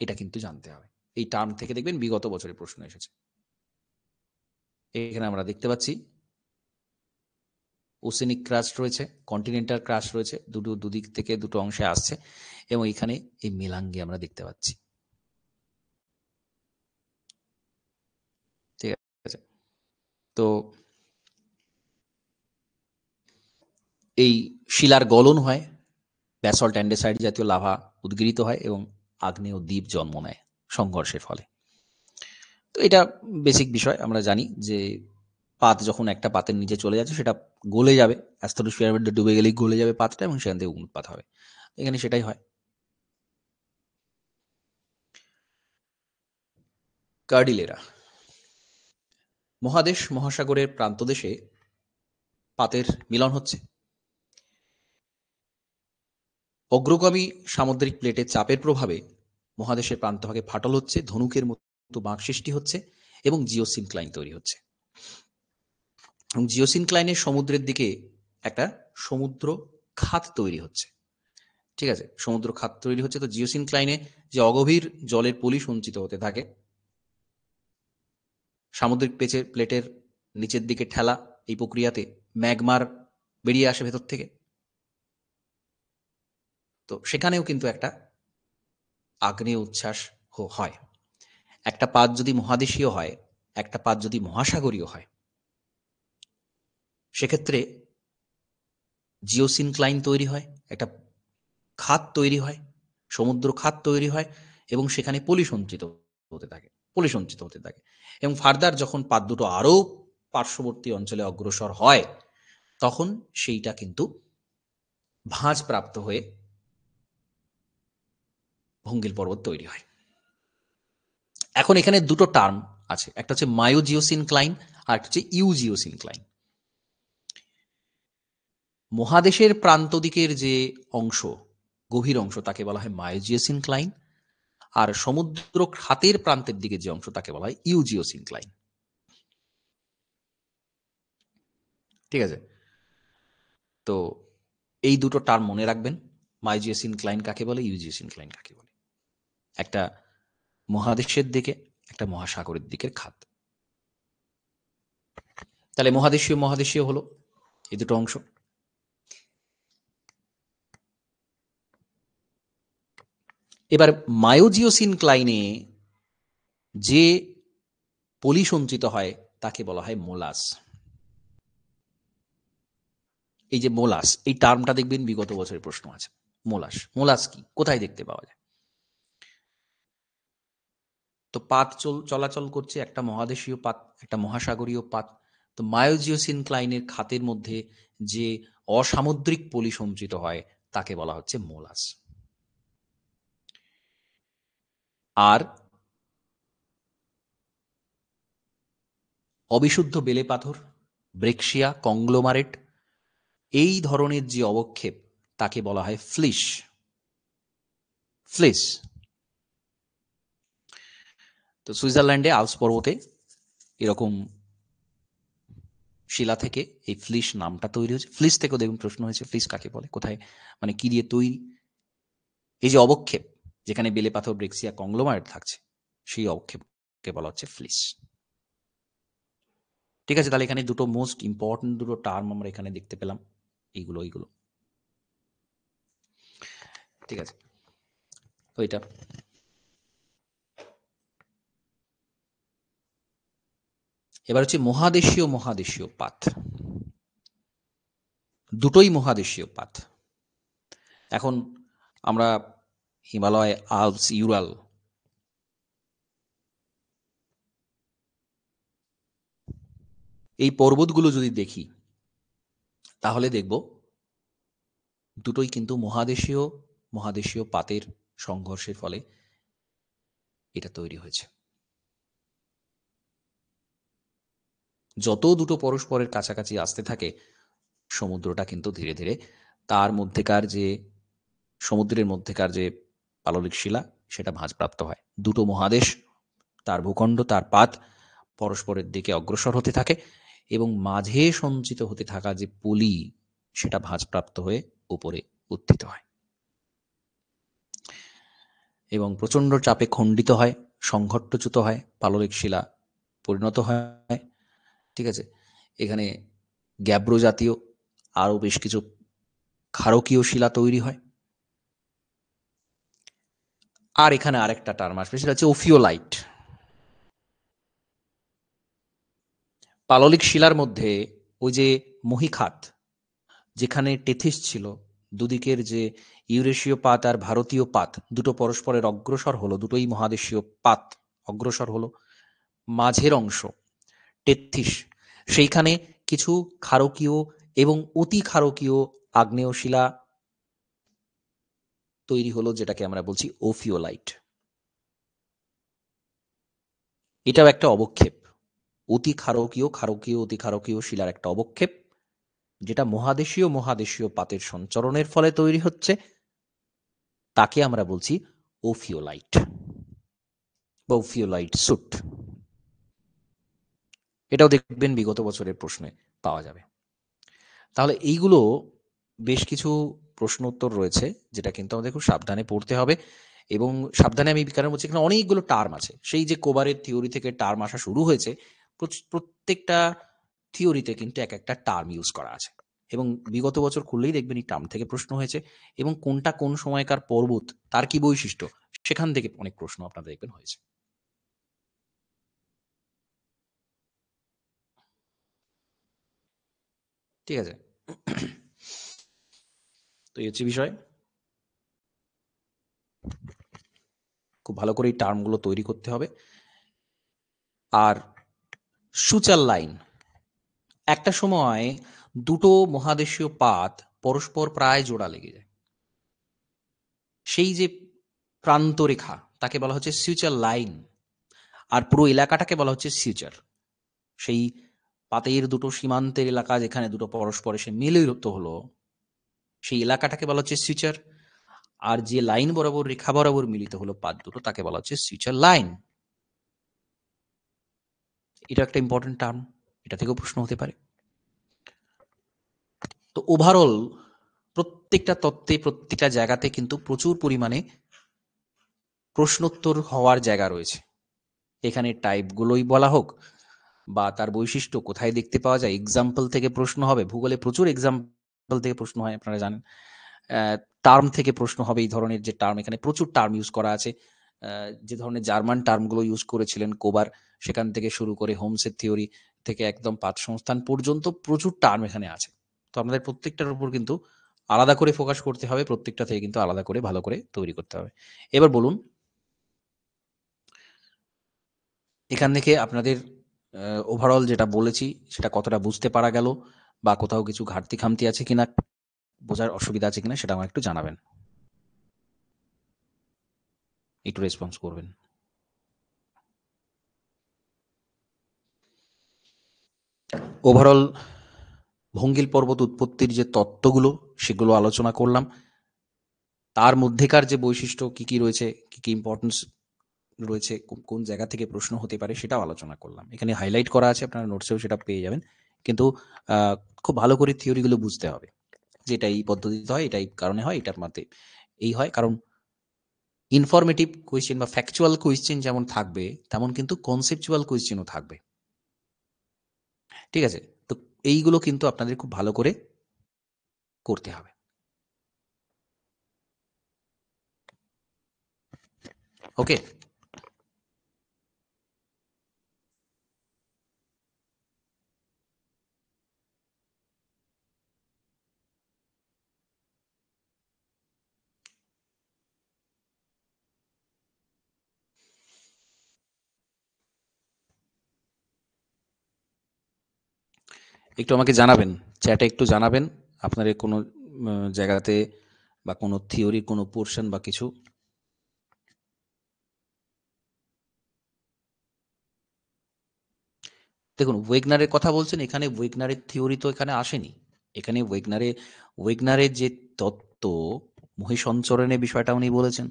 এটা কিন্তু জানতে হবে। এই টার্ম থেকে দেখবেন বিগত বছরের প্রশ্ন এসেছে। এখানে আমরা দেখতে পাচ্ছি ওসেনিক ক্রাস্ট রয়েছে, কন্টিনেন্টাল ক্রাস্ট রয়েছে, দুদিক থেকে দুটো অংশে আসছে, এবং এখানে এই মেলাঙ্গে আমরা দেখতে পাচ্ছি। ঠিক আছে, তো এই শিলার গলন হয়, ব্যাসল্ট অ্যান্ডেসাইট জাতীয় লাভা উদ্গীরিত হয় এবং আগ্নেয় দ্বীপ জন্ম নেয় সংঘর্ষের ফলে। তো এটা বেসিক বিষয়। আমরা জানি যে পাত যখন একটা পাতের নিচে চলে যাচ্ছে, সেটা গলে যাবে, অ্যাস্ট্রোস্ফিয়ারের মধ্যে ডুবে গেলেই গলে যাবে পাতটা, এবং সেখান থেকে অগ্নুৎপাত হবে। এখানে সেটাই হয়। কার্ডিলেরা মহাদেশ মহাসাগরের প্রান্তদেশে পাতের মিলন হচ্ছে। অগ্রগামী সামুদ্রিক প্লেটের চাপের প্রভাবে মহাদেশের প্রান্তভাগে ফাটল হচ্ছে, ধনুকের মতো বাঁক সৃষ্টি হচ্ছে এবং জিওসিনক্লাইন তৈরি হচ্ছে। এবং জিওসিনক্লাইনের সমুদ্রের দিকে একটা সমুদ্র খাত তৈরি হচ্ছে। ঠিক আছে, সমুদ্র খাত তৈরি হচ্ছে। তো জিওসিনক্লাইনে যে অগভীর জলের পলি সঞ্চিত হতে থাকে, সামুদ্রিক প্লেটের নিচের দিকে ঠেলা, এই প্রক্রিয়াতে ম্যাগমার বেরিয়ে আসে ভেতর থেকে। তো সেখানেও কিন্তু একটা আগ্নেয় উচ্ছ্বাস হয়। একটা পাত যদি মহাদেশীয় হয়, একটা পাত যদি মহাসাগরীয় হয়, সেক্ষেত্রে জিওসিনক্লাইন তৈরি হয়, একটা খাত তৈরি হয়, সমুদ্র খাত তৈরি হয়, এবং সেখানে পলি সঞ্চিত হতে থাকে, পলি সঞ্চিত হতে থাকে। এবং ফার্দার যখন পাত দুটো আরও পার্শ্ববর্তী অঞ্চলে অগ্রসর হয়, তখন সেইটা কিন্তু ভাঁজ প্রাপ্ত হয়ে ভঙ্গিল পর্বত তৈরি হয়। এখন এখানে দুটো টার্ম আছে, একটা হচ্ছে মায়োজিওসিনক্লাইন আর একটা হচ্ছে ইউজিওসিনক্লাইন। মহাদেশের প্রান্ত দিকের যে অংশ, গভীর অংশ, তাকে বলা হয় মায়োজিওসিনক্লাইন, আর সমুদ্র খাতের প্রান্তের দিকে যে অংশ, তাকে বলা হয় ইউজিওসিনক্লাইন। ঠিক আছে, তো এই দুটো টার্ম মনে রাখবেন, মায়োজিওসিনক্লাইন কাকে বলে, ইউজিওসিনক্লাইন কাকে বলে। একটা মহাদেশের দিকে, একটা মহাসাগরের দিকের খাত। তাহলে মহাদেশীয় মহাদেশীয় হলো এই দুটো অংশ। এবার মায়োজিওসিনক্লাইনে যে পলি সঞ্চিত হয়, তাকে বলা হয় মোলাস। এই যে মোলাস, এই টার্মটা দেখবেন বিগত বছরের প্রশ্ন আছে। মোলাস, মোলাস কি, কোথায় দেখতে পাওয়া যায়? তো পাত চলাচল করছে, একটা মহাদেশীয় পাত, একটা মহাসাগরীয় পাত। তো মায়োজিওসিনক্লাইনের খাতের মধ্যে যে অসামুদ্রিক পলি সঞ্চিত হয়, তাকে বলা হচ্ছে মোলাস। আর অবিশুদ্ধ বেলে পাথর, ব্রেক্সিয়া, কংগ্লোমারেট, এই ধরনের যে অবক্ষেপ, তাকে বলা হয় ফ্লিস। ফ্লিস। তো সুইজারল্যান্ডে আলপস পর্বতে এরকম শিলা থেকে এই ফ্লিস নামটা তৈরি হয়েছে। ফ্লিস থেকেও দেখুন প্রশ্ন হয়েছে, ফ্লিস কাকে বলে, কোথায়, মানে কি দিয়ে তৈরি। এই যে অবক্ষেপ, যেখানে বেলে পাথর, ব্রেক্সিয়া, কংগ্লোমারেট থাকছে, সেই অবক্ষেপকে বলা হচ্ছে ফ্লিস। ঠিক আছে, তাহলে এখানে দুটো মোস্ট ইম্পর্টেন্ট দুটো টার্ম আমরা এখানে দেখতে পেলাম, এইগুলো। ঠিক আছে, তো এটা এবার হচ্ছে মহাদেশীয় মহাদেশীয় পাত, দুটোই মহাদেশীয় পাত। এখন আমরা হিমালয়, আল্পস, ইউরাল, এই পর্বতগুলো যদি দেখি তাহলে দেখব দুটোই কিন্তু মহাদেশীয় মহাদেশীয় পাতের সংঘর্ষের ফলে এটা তৈরি হয়েছে। যত দুটো পরস্পরের কাছাকাছি আসতে থাকে সমুদ্রটা কিন্তু ধীরে ধীরে তার মধ্যেকার যে সমুদ্রের মধ্যেকার যে পাললিক শিলা সেটা ভাঁজপ্রাপ্ত হয়। দুটো মহাদেশ, তার ভূখণ্ড, তার পাত পরস্পরের দিকে অগ্রসর হতে থাকে এবং মাঝে সঞ্চিত হতে থাকা যে পলি সেটা ভাঁজপ্রাপ্ত হয়ে উপরে উত্থিত হয় এবং প্রচণ্ড চাপে খণ্ডিত হয়, সংঘট্টচ্যুত হয়, পাললিক শিলা পরিণত হয়। ঠিক আছে, এখানে গ্যাব্রো জাতীয় আরও বেশ কিছু ক্ষারকীয় শিলা তৈরি হয়। আর এখানে আরেকটা টার্ম আসবে, সেটা হচ্ছে ওফিওলাইট। পাললিক শিলার মধ্যে ওই যে মহীখাত, যেখানে টেথিস ছিল, দুদিকের যে ইউরেশীয় পাত আর ভারতীয় পাত দুটো পরস্পরের অগ্রসর হলো, দুটোই মহাদেশীয় পাত অগ্রসর হলো, মাঝের অংশ টেথিস, সেইখানে কিছু ক্ষারকীয় এবং অতি ক্ষারকীয় আগ্নেয় শিলা তৈরি হলো, যেটাকে আমরা বলছি ওফিওলাইট। এটাও একটা অবক্ষেপ, অতি ক্ষারকীয় ক্ষারকীয় অতি ক্ষারকীয় শিলার একটা অবক্ষেপ, যেটা মহাদেশীয় মহাদেশীয় পাতের সঞ্চরণের ফলে তৈরি হচ্ছে, তাকে আমরা বলছি ওফিওলাইট বা ওফিওলাইট সুট। এটাও দেখবেন বিগত বছরের প্রশ্নে পাওয়া যাবে। তাহলে এইগুলো বেশ কিছু প্রশ্ন উত্তর রয়েছে, যেটা কিন্তু আমাদের খুব সাবধানে পড়তে হবে। এবং সাবধানে আমি কারণ বলছি, এখানে অনেকগুলো টার্ম আছে, সেই যে কোবারের থিওরি থেকে টার্ম আসা শুরু হয়েছে, প্রত্যেকটা থিওরিতে কিন্তু এক একটা টার্ম ইউজ করা আছে এবং বিগত বছর খুললেই দেখবেন এই টার্ম থেকে প্রশ্ন হয়েছে এবং কোনটা কোন সময়কার পর্বত, তার কি বৈশিষ্ট্য, সেখান থেকে অনেক প্রশ্ন আপনারা দেখবেন হয়েছে। ঠিক আছে, তো এই হচ্ছে বিষয়। খুব ভালো করে এই টার্মগুলো তৈরি করতে হবে। আর সুচার লাইন, একটা সময় দুটো মহাদেশীয় পাত পরস্পর প্রায় জোড়া লেগে যায়, সেই যে প্রান্তরেখা তাকে বলা হচ্ছে সিউচার লাইন, আর পুরো এলাকাটাকে বলা হচ্ছে সিউচার। সেই পাতের দুটো সীমান্তের এলাকা যেখানে দুটো পরস্পর এসে মিলিত হলো, সেই এলাকাটাকে বলা হচ্ছে সিউচার। আর যে লাইন বরাবর রেখা বরাবর মিলিত হলো পাত দুটো, তাকে বলা হচ্ছে সিউচার লাইন। এটা একটা ইম্পর্টেন্ট টার্ম, এটা থেকেও প্রশ্ন হতে পারে। তো ওভারঅল প্রত্যেকটা তত্ত্বে প্রত্যেকটা জায়গাতে কিন্তু প্রচুর পরিমাণে প্রশ্নোত্তর হওয়ার জায়গা রয়েছে। এখানে টাইপগুলোই বলা হোক বা তার বৈশিষ্ট্য কোথায় দেখতে পাওয়া যায়, এক্সাম্পল থেকে প্রশ্ন হবে। ভূগোলে প্রচুর এক্সাম্পল থেকে প্রশ্ন হয়, আপনারা জানেন। টার্ম থেকে প্রশ্ন হবে, এই ধরনের যে টার্ম, এখানে প্রচুর টার্ম ইউজ করা আছে। যে ধরনের জার্মান টার্মগুলো ইউজ করেছিলেন কোবার, সেখান থেকে শুরু করে হোমসের থিওরি থেকে একদম পাত সংস্থান পর্যন্ত প্রচুর টার্ম এখানে আছে। তো আপনাদের প্রত্যেকটার উপর কিন্তু আলাদা করে ফোকাস করতে হবে, প্রত্যেকটা থেকে কিন্তু আলাদা করে ভালো করে তৈরি করতে হবে। এবার বলুন, এখান থেকে আপনাদের ওভারঅল যেটা বলেছি সেটা কতটা বুঝতে পারা গেল, বা কোথাও কিছু ঘাটতি খামতি আছে কিনা, বোঝার অসুবিধা আছে কিনা, সেটা আমার একটু জানাবেন, একটু রেসপন্স করবেন। ওভারঅল ভঙ্গিল পর্বত উৎপত্তির যে তত্ত্বগুলো সেগুলো আলোচনা করলাম, তার মধ্যেকার যে বৈশিষ্ট্য কি কি রয়েছে, কি কি ইম্পর্টেন্স রয়েছে, কোন জায়গা থেকে প্রশ্ন হতে পারে, সেটাও আলোচনা করলাম। এখানে হাইলাইট করা আছে, আপনারা নোটসেও সেটা পেয়ে যাবেন। কিন্তু খুব ভালো করে থিওরিগুলো বুঝতে হবে, যেটা এই পদ্ধতিতে হয়, এটাই কারণে হয়, এটার মতে এই হয়। কারণ ইনফরমেটিভ কোয়েশ্চেন বা ফ্যাকচুয়াল কোয়েশ্চেন যেমন থাকবে, তেমন কিন্তু কনসেপচুয়াল কোয়েশ্চেনও থাকবে। ঠিক আছে, তো এইগুলো কিন্তু আপনাদের খুব ভালো করে করতে হবে। ওকে। একটু আমাকে জানাবেন, চ্যাটে একটু জানাবেন আপনার এ কোনো জায়গাতে বা কোনো থিওরির কোনো পোর্শন বা কিছু। দেখুন, ওয়েগনারের কথা বলছেন, এখানে ওয়েগনারের থিওরি তো এখানে আসেনি। এখানে ওয়েগনারের যে তত্ত্ব, মহিষঞ্চরণের বিষয়টা উনি বলেছেন।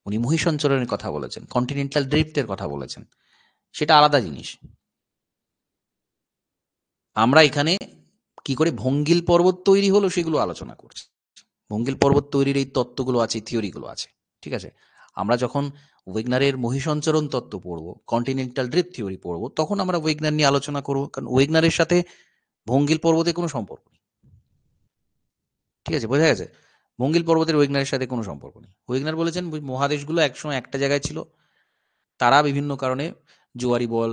উনি মহিষঞ্চরণের কথা বলেছেন, কন্টিনেন্টাল ড্রিফটের কথা বলেছেন, সেটা আলাদা জিনিস। আমরা এখানে কি করে ভঙ্গিল পর্বত তৈরি হলো সেগুলো আলোচনা করছি। ভঙ্গিল পর্বত তৈরির এই তত্ত্বগুলো আছে, থিওরিগুলো আছে। ঠিক আছে? আমরা যখন ওয়েগনারের মহিষঞ্চরণ তত্ত্ব পড়বো, কন্টিনেন্টাল ড্রিফট থিওরি পড়বো, তখন আমরা ওয়েগনার নিয়ে আলোচনা করবো, কারণ ওয়েগনারের সাথে ভঙ্গিল পর্বতের কোনো সম্পর্ক নেই। ঠিক আছে, বোঝা গেছে? ভঙ্গিল পর্বতের ওয়েগনারের সাথে কোনো সম্পর্ক নেই। ওয়েগনার বলেছেন মহাদেশগুলো একসময় একটা জায়গায় ছিল, তারা বিভিন্ন কারণে, জোয়ারি বল,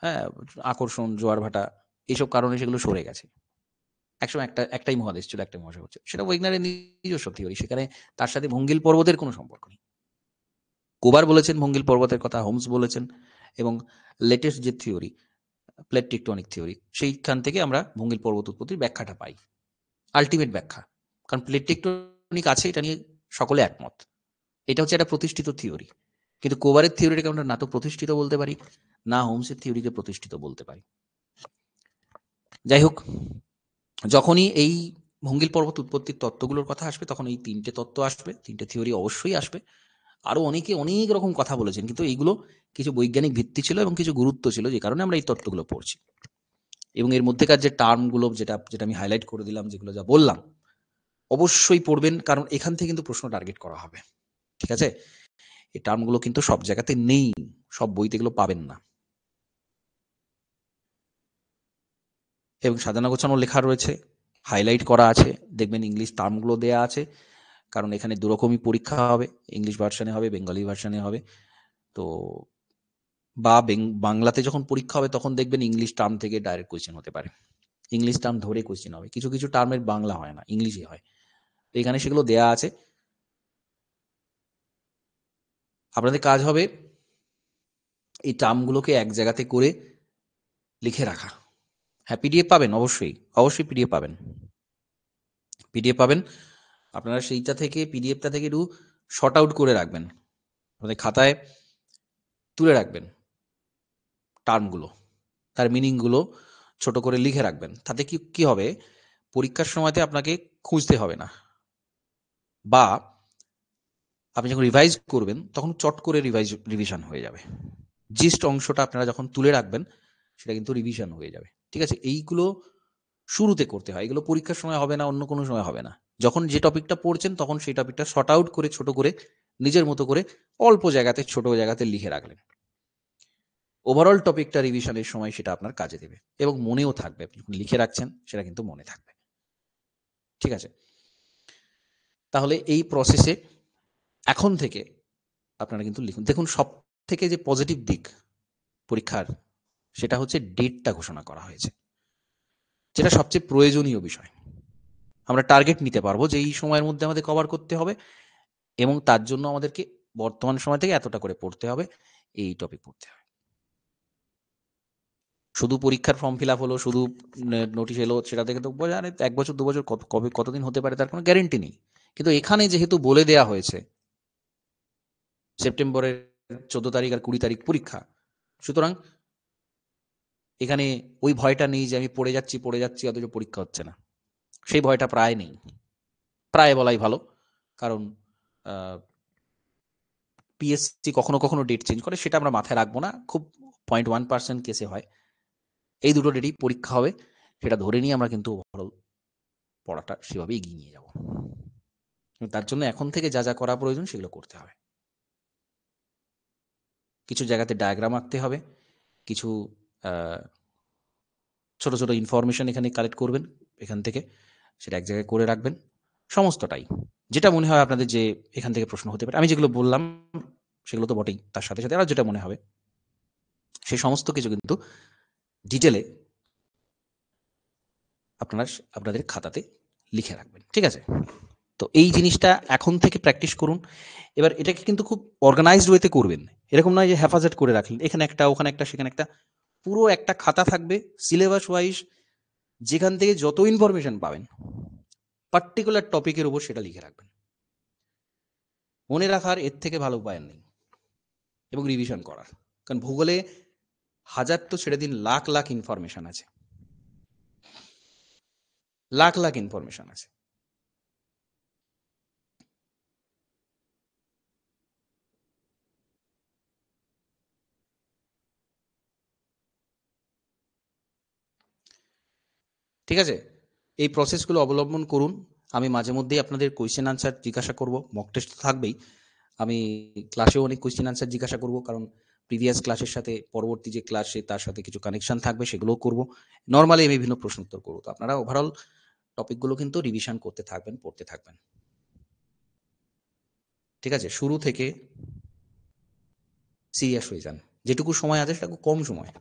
হ্যাঁ, আকর্ষণ, জোয়ার ভাটা, এইসব কারণে সেগুলো সরে গেছে। একসময় একটাই মহাদেশ ছিল, একটাই মহাসাগর ছিল। সেটা ওয়েগনারের নিজস্ব থিওরি, সেখানে তার সাথে ভঙ্গিল পর্বতের কোনো সম্পর্ক নেই। কোবার বলেছেন ভঙ্গিল পর্বতের কথা, হোমস বলেছেন, এবং লেটেস্ট যে থিওরি, প্লেট টেকটনিক থিওরি, সেইখান থেকে আমরা ভঙ্গিল পর্বত উৎপত্তির ব্যাখ্যাটা পাই, আলটিমেট ব্যাখ্যা। কারণ প্লেট টেকটনিক আছে, এটা নিয়ে সকলে একমত। এটা হচ্ছে একটা প্রতিষ্ঠিত থিওরি। কিন্তু কোবারের থিওরিটাকে আমরা না তো প্রতিষ্ঠিত বলতে পারি, না হোমসের থিওরিকে প্রতিষ্ঠিত বলতে পারি। যাই হোক, যখনই এই ভঙ্গিল পর্বত উৎপত্তির তত্ত্বগুলোর কথা আসবে, তখন এই তিনটে তত্ত্ব আসবে, তিনটে থিওরি অবশ্যই আসবে। আরো অনেকে অনেক রকম কথা বলেছেন, কিন্তু এইগুলো কিছু বৈজ্ঞানিক ভিত্তি ছিল এবং কিছু গুরুত্ব ছিল, যে কারণে আমরা এই তত্ত্বগুলো পড়ছি। এবং এর মধ্যেকার যে টার্মগুলো, যেটা যেটা আমি হাইলাইট করে দিলাম, যেগুলো যা বললাম, অবশ্যই পড়বেন, কারণ এখান থেকে কিন্তু প্রশ্ন টার্গেট করা হবে। ঠিক আছে? এই টার্মগুলো কিন্তু সব জায়গাতে নেই, সব বইতে এগুলো পাবেন না। এবং সাজানো গোছানো লেখা রয়েছে, হাইলাইট করা আছে, দেখবেন ইংলিশ টার্মগুলো দেয়া আছে। কারণ এখানে দুরকমই পরীক্ষা হবে, ইংলিশ ভার্সানে হবে, বেঙ্গলি ভার্সানে হবে। তো বা বাংলাতে যখন পরীক্ষা হবে, তখন দেখবেন ইংলিশ টার্ম থেকে ডাইরেক্ট কোয়েশ্চেন হতে পারে, ইংলিশ টার্ম ধরে কোয়েশ্চেন হবে। কিছু কিছু টার্মের বাংলা হয় না, ইংলিশই হয়। তো এখানে সেগুলো দেয়া আছে। আপনাদের কাজ হবে এই টার্মগুলোকে এক জায়গাতে করে লিখে রাখা। হ্যাঁ, পিডিএফ পাবেন, অবশ্যই অবশ্যই পিডিএফ পাবেন, পিডিএফ পাবেন। আপনারা সেইটা থেকে, পিডিএফটা থেকে একটু শর্ট আউট করে রাখবেন, আপনাদের খাতায় তুলে রাখবেন টার্মগুলো, তার মিনিংগুলো ছোট করে লিখে রাখবেন। তাতে কি কি হবে, পরীক্ষার সময়তে আপনাকে খুঁজতে হবে না, বা আপনি যখন রিভাইজ করবেন তখন চট করে রিভিশন হয়ে যাবে। জিস্ট অংশটা আপনারা যখন তুলে রাখবেন, সেটা কিন্তু রিভিশন হয়ে যাবে। ঠিক আছে? এইগুলো শুরুতে করতে হয়, এগুলো পরীক্ষার সময় হবে না, অন্য কোনো সময় হবে না। যখন যে টপিকটা পড়ছেন, তখন সেই টপিকটা শর্ট আউট করে, ছোট করে, নিজের মতো করে, অল্প জায়গাতে, ছোট জায়গাতে লিখে রাখলেন। ওভারঅল টপিকটা রিভিশনের সময় সেটা আপনার কাজে দেবে এবং মনেও থাকবে। আপনি যখন লিখে রাখছেন, সেটা কিন্তু মনে থাকবে। ঠিক আছে? তাহলে এই প্রসেসে এখন থেকে আপনারা কিন্তু লিখুন। দেখুন, সব থেকে যে পজিটিভ দিক পরীক্ষার, সেটা হচ্ছে ডেটটা ঘোষণা করা হয়েছে, যেটা সবচেয়ে প্রয়োজনীয় বিষয়। আমরা টার্গেট নিতে পারবো যে এই সময়ের মধ্যে আমাদের কভার করতে হবে, এবং তার জন্য আমাদেরকে বর্তমান সময় থেকে এতটা করে পড়তে হবে, এই টপিক পড়তে হবে। শুধু পরীক্ষার ফর্ম ফিল আপ হলো, শুধু নোটিশ এলো, সেটা থেকে তো বোঝা যায় 1 বছর 2 বছর কবে কতদিন হতে পারে, তার কোনো গ্যারেন্টি নেই। কিন্তু এখানে যেহেতু বলে দেয়া হয়েছে সেপ্টেম্বরের 14 তারিখ আর 20 তারিখ পরীক্ষা, সুতরাং এখানে ওই ভয়টা নেই যে আমি পড়ে যাচ্ছি অথচ পরীক্ষা হচ্ছে না। সেই ভয়টা প্রায় নেই, প্রায় বলাই ভালো। কারণ পিএসসি কখনো কখনো ডেট চেঞ্জ করে, সেটা আমরা মাথায় রাখবো না, খুব 0.1% কেসে হয়। এই দুটো ডেটেই পরীক্ষা হবে, সেটা ধরে নিয়ে আমরা কিন্তু ওভারঅল পড়াটা সেভাবে এগিয়ে নিয়ে যাব। তার জন্য এখন থেকে যা যা করা প্রয়োজন সেগুলো করতে হবে। কিছু জায়গাতে ডায়াগ্রাম আঁকতে হবে, কিছু ছোট ছোট ইনফরমেশন এখানে কালেক্ট করবেন, এখান থেকে সেটা এক জায়গায় করে রাখবেন, সমস্তটাই যেটা মনে হয় আপনাদের যে এখান থেকে প্রশ্ন হতে পারে, আমি যেগুলো বললাম সেগুলো তো বটেই, তার সাথে সাথে আর যেটা মনে হবে সেই সমস্ত কিছু কিন্তু ডিটেলে আপনাদের খাতাতে লিখে রাখবেন। ঠিক আছে? তো এই জিনিসটা এখন থেকে প্র্যাকটিস করুন। এবার এটাকে কিন্তু খুব অর্গানাইজড ওয়েতে করবেন। এরকম নয় যে হ্যাফাজেড করে রাখলেন, এখানে একটা ওখানে একটা সেখানে একটা। পুরো একটা খাতা থাকবে সিলেবাস ওয়াইজ, যেখান থেকে যত ইনফরমেশন পাবেন পার্টিকুলার টপিকের উপর সেটা লিখে রাখবেন। মনে রাখার এর থেকে ভালো উপায় নেই, এবং রিভিশন করার। কারণ ভূগোলে হাজার তো ছেড়ে দিন, লাখ লাখ ইনফরমেশন আছে, লাখ লাখ ইনফরমেশন আছে। ঠিক আছে? এই প্রসেসগুলো অবলম্বন করুন। আমি মাঝে মধ্যেই আপনাদের কোয়েশ্চেন আনসার জিজ্ঞাসা করব, মক টেস্ট তো থাকবেই। আমি ক্লাসেও অনেক কোয়েশ্চেন আনসার জিজ্ঞাসা করব, কারণ প্রিভিয়াস ক্লাসের সাথে পরবর্তী যে ক্লাসে তার সাথে কিছু কানেকশন থাকবে, সেগুলোও করব। নর্মালি আমি বিভিন্ন প্রশ্ন উত্তর করব। তো আপনারা ওভারঅল টপিকগুলো কিন্তু রিভিশন করতে থাকবেন, পড়তে থাকবেন। ঠিক আছে? শুরু থেকে সিরিয়াস হয়ে যান। যেটুকু সময় আছে সেটা খুব কম সময়।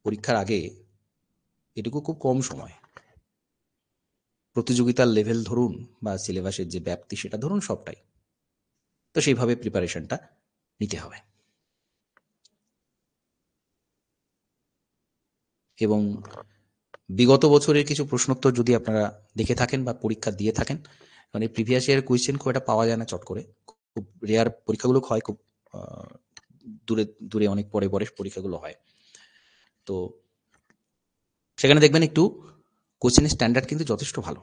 পরীক্ষার আগে এটুকু খুব কম সময়। প্রতিযোগিতার লেভেল ধরুন বা সিলেবাসের যে ব্যাপ্তি সেটা ধরুন, সবটাই। তো সেইভাবে প্রিপারেশনটা নিতে হবে। এবং বিগত বছরের কিছু প্রশ্নোত্তর যদি আপনারা দেখে থাকেন বা পরীক্ষা দিয়ে থাকেন, মানে প্রিভিয়াস ইয়ার কোয়েশ্চেন খুব একটা পাওয়া যায় না চট করে, খুব রেয়ার পরীক্ষাগুলো হয়, খুব দূরে দূরে অনেক পরে পরে পরীক্ষাগুলো হয়। তো সেখানে দেখবেন একটু কোশ্চেনের স্ট্যান্ডার্ড কিন্তু যথেষ্ট ভালো।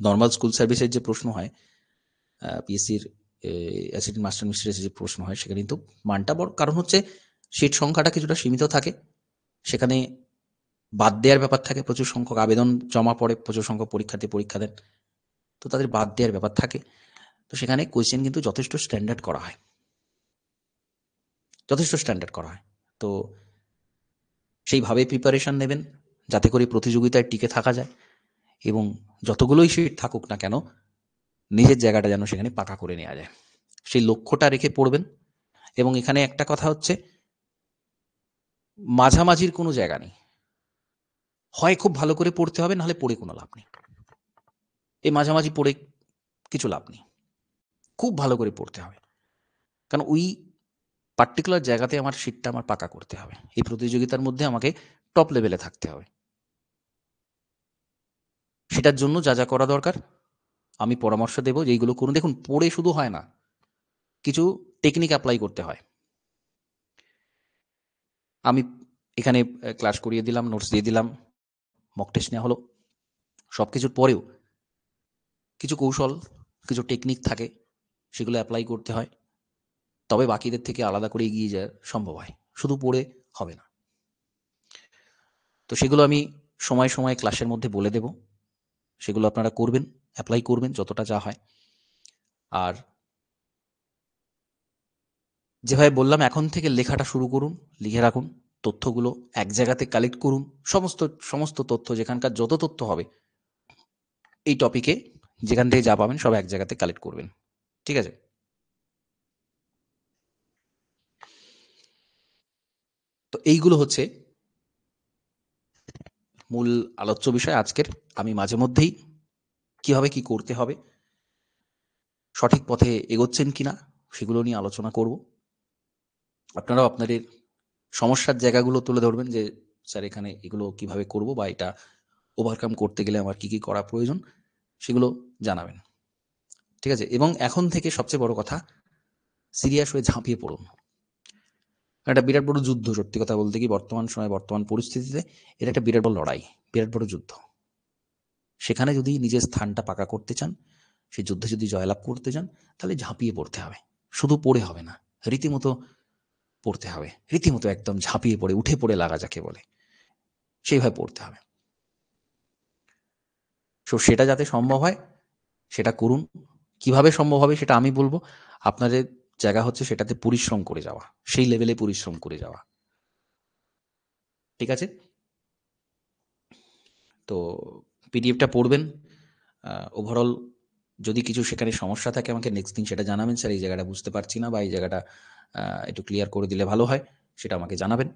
নর্মাল স্কুল সার্ভিসের যে প্রশ্ন হয়, পিএসসির অ্যাসিস্ট্যান্ট মাস্টার মিস্ট্রেসের যে প্রশ্ন হয়, সেখানে কিন্তু মানটা বড়, কারণ হচ্ছে সিট সংখ্যাটা কিছুটা সীমিত থাকে। সেখানে বাদ দেওয়ার ব্যাপার থাকে, প্রচুর সংখ্যক আবেদন জমা পড়ে, প্রচুর সংখ্যক পরীক্ষার্থী পরীক্ষা দেন, তো তাদের বাদ দেওয়ার ব্যাপার থাকে। তো সেখানে কোয়েশ্চেন কিন্তু যথেষ্ট স্ট্যান্ডার্ড করা হয়, যথেষ্ট স্ট্যান্ডার্ড করা হয়। তো সেইভাবে প্রিপারেশন নেবেন, যাতে করে প্রতিযোগিতায় টিকে থাকা যায়, এবং যতগুলোই সিট থাকুক না কেন, নিজের জায়গাটা যেন সেখানে পাকা করে নেওয়া যায়, সেই লক্ষ্যটা রেখে পড়বেন। এবং এখানে একটা কথা হচ্ছে, মাঝামাঝির কোনো জায়গা নেই। হয় খুব ভালো করে পড়তে হবে, নাহলে পড়ে কোনো লাভ নেই। এই মাঝামাঝি পড়ে কিছু লাভ নেই, খুব ভালো করে পড়তে হবে। কারণ ওই পার্টিকুলার জায়গাতে আমার সিটটা আমার পাকা করতে হবে, এই প্রতিযোগিতার মধ্যে আমাকে টপ লেভেলে থাকতে হবে। সেটার জন্য যা যা করা দরকার আমি পরামর্শ দেবো, যে এইগুলো করুন। দেখুন, পড়ে শুধু হয় না, কিছু টেকনিক অ্যাপ্লাই করতে হয়। আমি এখানে ক্লাস করিয়ে দিলাম, নোটস দিয়ে দিলাম, মক টেস্ট নেওয়া হলো, সব কিছুর পরেও কিছু কৌশল, কিছু টেকনিক থাকে, সেগুলো অ্যাপ্লাই করতে হয়। তবে বাকিদের থেকে আলাদা করে এগিয়ে যাওয়া সম্ভব হয়। শুধু পড়ে হবে না। তো সেগুলো আমি সময় সময় ক্লাসের মধ্যে বলে দেব, সেগুলো আপনারা করবেন, অ্যাপ্লাই করবেন যতটা যা হয়। আর যেভাবে বললাম, এখন থেকে লেখাটা শুরু করুন, লিখে রাখুন, তথ্যগুলো এক জায়গাতে কালেক্ট করুন। সমস্ত সমস্ত তথ্য, যেখানকার যত তথ্য হবে এই টপিকে, যেখান থেকে যা পাবেন সব এক জায়গাতে কালেক্ট করবেন। ঠিক আছে? তো এইগুলো হচ্ছে মূল আলোচ্য বিষয় আজকের। আমি মাঝে মধ্যেই কিভাবে কি করতে হবে, সঠিক পথে এগোচ্ছেন কিনা, সেগুলো নিয়ে আলোচনা করব। আপনারাও আপনাদের সমস্যার জায়গাগুলো তুলে ধরবেন, যে স্যার এখানে এগুলো কিভাবে করব, বা এটা ওভারকাম করতে গেলে আমার কি কি করা প্রয়োজন, সেগুলো জানাবেন। ঠিক আছে? এবং এখন থেকে সবচেয়ে বড় কথা, সিরিয়াস হয়ে ঝাঁপিয়ে পড়ুন। একটা বিরাট বড় যুদ্ধ, সত্যি কথা বলতে কি, বর্তমান সময়ে বর্তমান পরিস্থিতিতে এটা একটা বিরাট বড় লড়াই, বিরাট বড় যুদ্ধ। সেখানে যদি নিজের স্থানটা পাকা করতে চান, সেই যুদ্ধে যদি জয়লাভ করতে চান, তাহলে ঝাঁপিয়ে পড়তে হবে। শুধু পড়ে হবে না, রীতিমতো পড়তে হবে, রীতিমতো একদম ঝাঁপিয়ে পড়ে, উঠে পড়ে লাগা যাকে বলে, সেইভাবে পড়তে হবে। সো সেটা যাতে সম্ভব হয়, সেটা করুন। কিভাবে সম্ভব হবে সেটা আমি বলবো। আপনাদের জায়গা হচ্ছে সেটাতে পরিশ্রম করে যাওয়া, সেই লেভেলে পরিশ্রম করে যাওয়া। ঠিক আছে? তো পিডিএফটা পড়বেন, ওভারঅল যদি কিছু সেখানে সমস্যা থাকে আমাকে নেক্সট দিন সেটা জানাবেন, স্যার এই জায়গাটা বুঝতে পারছি না বা এই জায়গাটা একটু ক্লিয়ার করে দিলে ভালো হয়, সেটা আমাকে জানাবেন।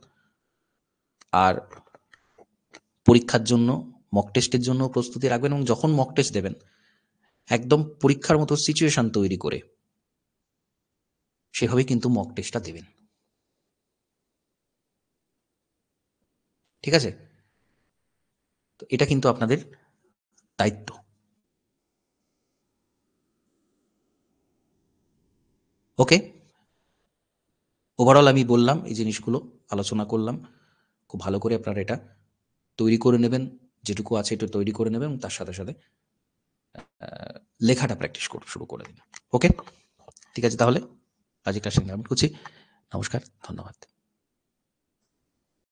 আর পরীক্ষার জন্য মক টেস্টের জন্য প্রস্তুতি রাখবেন এবং যখন মক টেস্ট দেবেন একদম পরীক্ষার মতো সিচুয়েশন তৈরি করে সেভাবে কিন্তু মক টেস্টটা দেবেন। ঠিক আছে? তো এটা কিন্তু আপনাদের দায়িত্ব। ওকে? ওভারঅল আমি বললাম এই জিনিসগুলো, আলোচনা করলাম। খুব ভালো করে আপনারা এটা তৈরি করে নেবেন। যেটুকু আছে একটু তৈরি করে নেবেন এবং তার সাথে, সাথে লেখাটা প্র্যাকটিস শুরু করে দিন। ওকে? ঠিক আছে তাহলে আজকে ক্লাস এখানে করছি। নমস্কার, ধন্যবাদ।